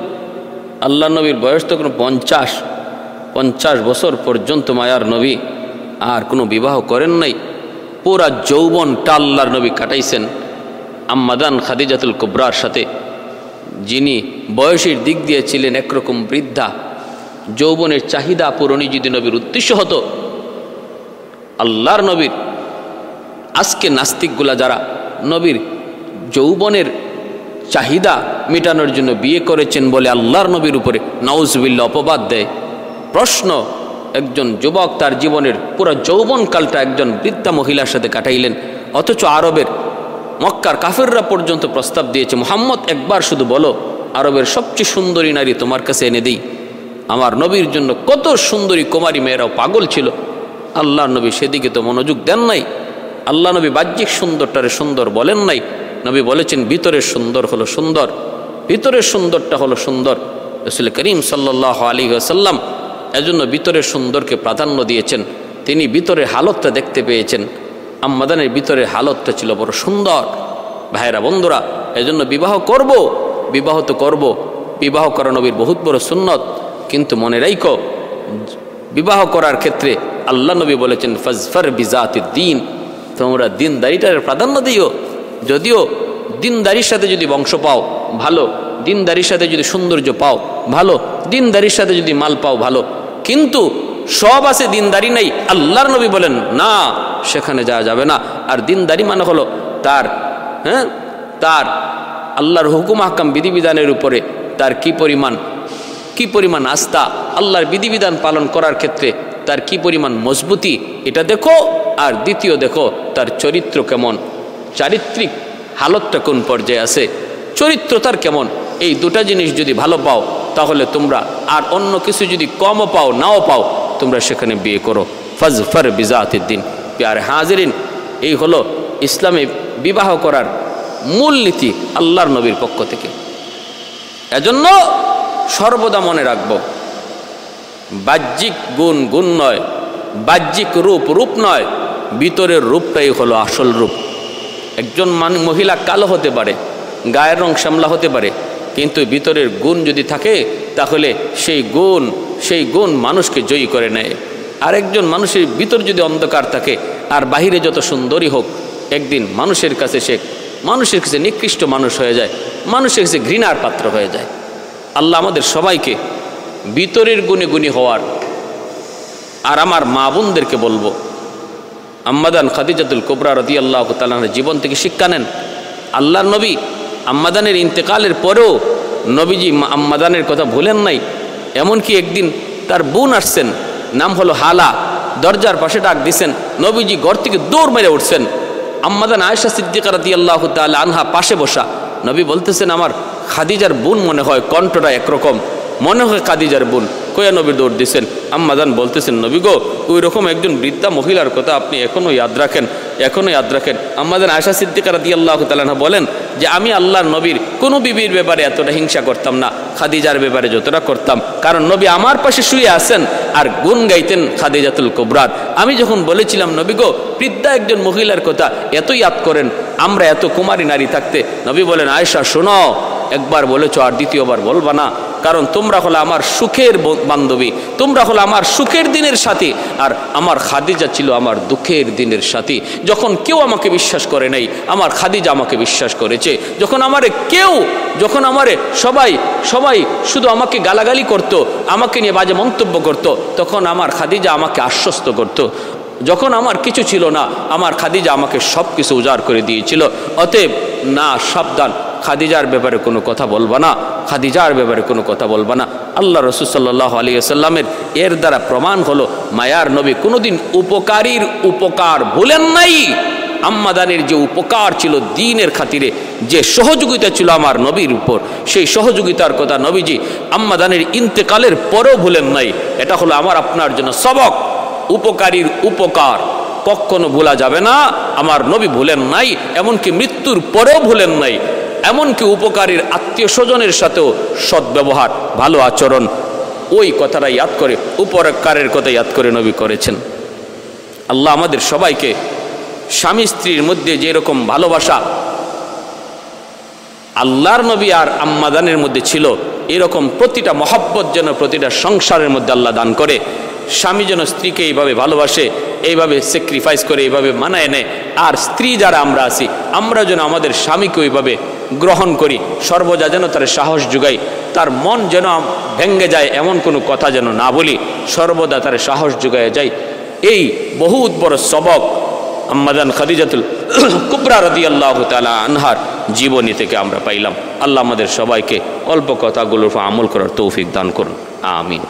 আল্লাহ নবীর বয়স তখন 50 বছর পর্যন্ত মায়ার নবী আর কোনো বিবাহ করেন নাই। পুরা যৌবনটা আল্লাহর নবী কাটাইছেন আম্মাদান খাদিজাতুল কুবরার সাথে, যিনি বয়সের দিক দিয়ে ছিলেন একরকম বৃদ্ধা। যৌবনের চাহিদা পূরণই যদি নবীর উদ্দেশ্য হতো, আল্লাহর নবীর আজকে নাস্তিকগুলা যারা নবীর যৌবনের চাহিদা মেটানোর জন্য বিয়ে করেছেন বলে আল্লাহর নবীর উপরে নাউজুবিল্লাহ অপবাদ দেয়। প্রশ্ন, একজন যুবক তার জীবনের পুরো যৌবনকালটা একজন বৃদ্ধা মহিলার সাথে কাটাইলেন, অথচ আরবের মক্কার কাফিররা পর্যন্ত প্রস্তাব দিয়েছে, মুহাম্মদ একবার শুধু বলো আরবের সবচেয়ে সুন্দরী নারী তোমার কাছে এনে দিই। আমার নবীর জন্য কত সুন্দরী কুমারী মেয়েরাও পাগল ছিল। আল্লাহ নবী সেদিকে তো মনোযোগ দেন নাই। আল্লাহ নবী বাহ্যিক সুন্দরটারে সুন্দর বলেন নাই, নবী বলেছেন ভিতরের সুন্দর হলো সুন্দর, ভিতরের সুন্দরটা হলো সুন্দর। রাসূল করিম সাল্লাল্লাহু আলাইহি ওয়াসাল্লাম এজন্য ভিতরের সুন্দরকে প্রাধান্য দিয়েছেন। তিনি ভিতরের হালতটা দেখতে পেয়েছেন, আম্মাদানের ভিতরের হালতটা ছিল বড় সুন্দর। ভাইরা বন্ধুরা, এজন্য বিবাহ করব, বিবাহ তো করব, বিবাহ করা নবীর বহুত বড় সুন্নত। কিন্তু মনে রাখো, বিবাহ করার ক্ষেত্রে আল্লাহ নবী বলেছেন ফাজফার বিজাতিদ দ্বীন, তোমরা দিনদারিটার প্রাধান্য দিও। যদিও দিনদারির সাথে যদি বংশ পাও ভালো, দিনদারির সাথে যদি সৌন্দর্য পাও ভালো, দিনদারির সাথে যদি মাল পাও ভালো, কিন্তু সব আছে দিনদারি নেই, আল্লাহর নবী বলেন না, সেখানে যাওয়া যাবে না। আর দিনদারি মানে হলো তার আল্লাহর হুকুম আহকাম বিধিবিধানের উপরে তার কি পরিমাণ আস্থা, আল্লাহর বিধিবিধান পালন করার ক্ষেত্রে তার কি পরিমাণ মজবুতি, এটা দেখো। আর দ্বিতীয় দেখো তার চরিত্র কেমন, চারিত্রিক হালতটা কোন পর্যায়ে আছে, চরিত্র তার কেমন। এই দুটা জিনিস যদি ভালো পাও তাহলে তোমরা, আর অন্য কিছু যদি কমও পাও নাও পাও, তোমরা সেখানে বিয়ে করো। ফাজফার বিজাতিদ দ্বীন। প্যারে হাজিরিন, এই হলো ইসলামে বিবাহ করার মূল নীতি আল্লাহর নবীর পক্ষ থেকে। এজন্য সর্বদা মনে রাখবো, বাহ্যিক গুণ নয়, বাহ্যিক রূপ নয়, ভিতরের রূপটাই হলো আসল রূপ। একজন মহিলা কালো হতে পারে, গায়ের রং শ্যামলা হতে পারে, কিন্তু ভিতরের গুণ যদি থাকে তাহলে সেই গুণ মানুষকে জয়ী করে নেয়। আর একজন মানুষের ভিতর যদি অন্ধকার থাকে আর বাহিরে যত সুন্দরী হোক, একদিন মানুষের কাছে নিকৃষ্ট মানুষ হয়ে যায়, মানুষের কাছে ঘৃণার পাত্র হয়ে যায়। আল্লাহ আমাদের সবাইকে ভিতরের গুণী হওয়ার। আর আমার মা বোনদেরকে বলবো, আম্মাদান খাদিজাতুল কুবরা রাদিয়াল্লাহু তাআলা আনহার জীবন থেকে শিক্ষা নেন। আল্লাহর নবী আম্মাদানের ইন্তেকালের পরেও নবীজি আম্মাদানের কথা ভুলেন নাই। এমনকি একদিন তার বোন আসছেন, নাম হলো হালা, দরজার পাশে ডাক দিছেন, নবীজি ঘর থেকে দৌড় মেরে উঠছেন। আম্মাদান আয়েশা সিদ্দিকা রাদিয়াল্লাহু তাআলা আনহা পাশে বসা। নবী বলতেছেন, আমার খাদিজার বোন মনে হয়, কণ্ঠটা একরকম, মনে হয় খাদিজার বোন। কয়া নবী দৌড় দিচ্ছেন। আম্মাদান বলতেছেন, নবী গো, ওই রকম একজন বৃদ্ধা মহিলার কথা আপনি এখনো ইয়াদ রাখেন। আম্মাদান আয়েশা সিদ্দিকা রাদিয়াল্লাহু তাআলা আনহা বলেন যে আমি আল্লাহর নবীর কোনো বিবির ব্যাপারে এতটা হিংসা করতাম না, খাদিজার ব্যাপারে যতটা করতাম। কারণ নবী আমার পাশে শুয়ে আছেন আর গুণ গাইতেন খাদিজাতুল কুবরার। আমি যখন বলেছিলাম, নবী গো, বৃদ্ধা একজন মহিলার কথা এত ইয়াদ করেন, আমরা এত কুমারী নারী থাকতে, নবী বলেন, আয়েশা শোনো, একবার বলেছ আর দ্বিতীয়বার বলবা না, কারণ তোমরা হলো আমার সুখের বান্ধবী, তোমরা হলো আমার সুখের দিনের সাথী, আর আমার খাদিজা ছিল আমার দুঃখের দিনের সাথী। যখন কেউ আমাকে বিশ্বাস করে নাই, আমার খাদিজা আমাকে বিশ্বাস করেছে। যখন আমারে সবাই শুধু আমাকে গালাগালি করত, আমাকে নিয়ে বাজে মন্তব্য করত, তখন আমার খাদিজা আমাকে আশ্বস্ত করত। যখন আমার কিছু ছিল না, আমার খাদিজা আমাকে সব কিছু উজাড় করে দিয়েছিল। অতএব না, সাবধান, খাদিজার ব্যাপারে কোনো কথা বলবা না, খাদিজার ব্যাপারে কোনো কথা বলবা না। আল্লাহ রাসূল সাল্লাল্লাহু আলাইহি ওয়াসাল্লামের এর দ্বারা প্রমাণ হলো, মায়ার নবী কোনোদিন উপকারীর উপকার ভুলেন নাই। আম্মাদানের যে উপকার ছিল দ্বীনের খাতিরে, যে সহযোগিতা ছিল আমার নবীর উপর, সেই সহযোগিতার কথা নবীজি আম্মাদানের ইন্তেকালের পরেও ভুলেন নাই। এটা হলো আমার আপনার জন্য সবক। উপকারীর উপকার কখনো ভোলা যাবে না, আমার নবী ভুলেন নাই, এমনকি মৃত্যুর পরেও ভুলেন নাই। এমনকি উপকারীর আত্মীয় স্বজনের সাথেও সদ্ব্যবহার, ভালো আচরণ, ওই কথাটা ইয়াদ করে, উপকারের কথা ইয়াদ করে নবী করেছেন। আল্লাহ আমাদের সবাইকে স্বামী স্ত্রীর মধ্যে যেরকম ভালোবাসা আল্লাহর নবী আর আম্মাদানের মধ্যে ছিল, এরকম প্রতিটা মহব্বত যেন প্রতিটা সংসারের মধ্যে আল্লাহ দান করে। স্বামী যেন স্ত্রীকে এইভাবে ভালোবাসে, এইভাবে স্যাক্রিফাইস করে, এইভাবে মানায় নেয়। আর স্ত্রী যারা আমরা আছি, আমরা যেন আমাদের স্বামীকে ওইভাবে গ্রহণ করি, সর্বদা যেন তার সাহস যোগাই, তার মন যেন ভেঙ্গে যায় এমন কোনো কথা যেন না বলি, সর্বদা তার সাহস যোগায় যায়। এই বহুত বড় সবক আম্মাদান খাদিজাতুল কুবরা রাদিয়াল্লাহু তাআলা আনহার জীবনী থেকে আমরা পাইলাম। আল্লাহ আমাদের সবাইকে অল্প কথাগুলোর উপর আমল করার তৌফিক দান করুন। আমিন।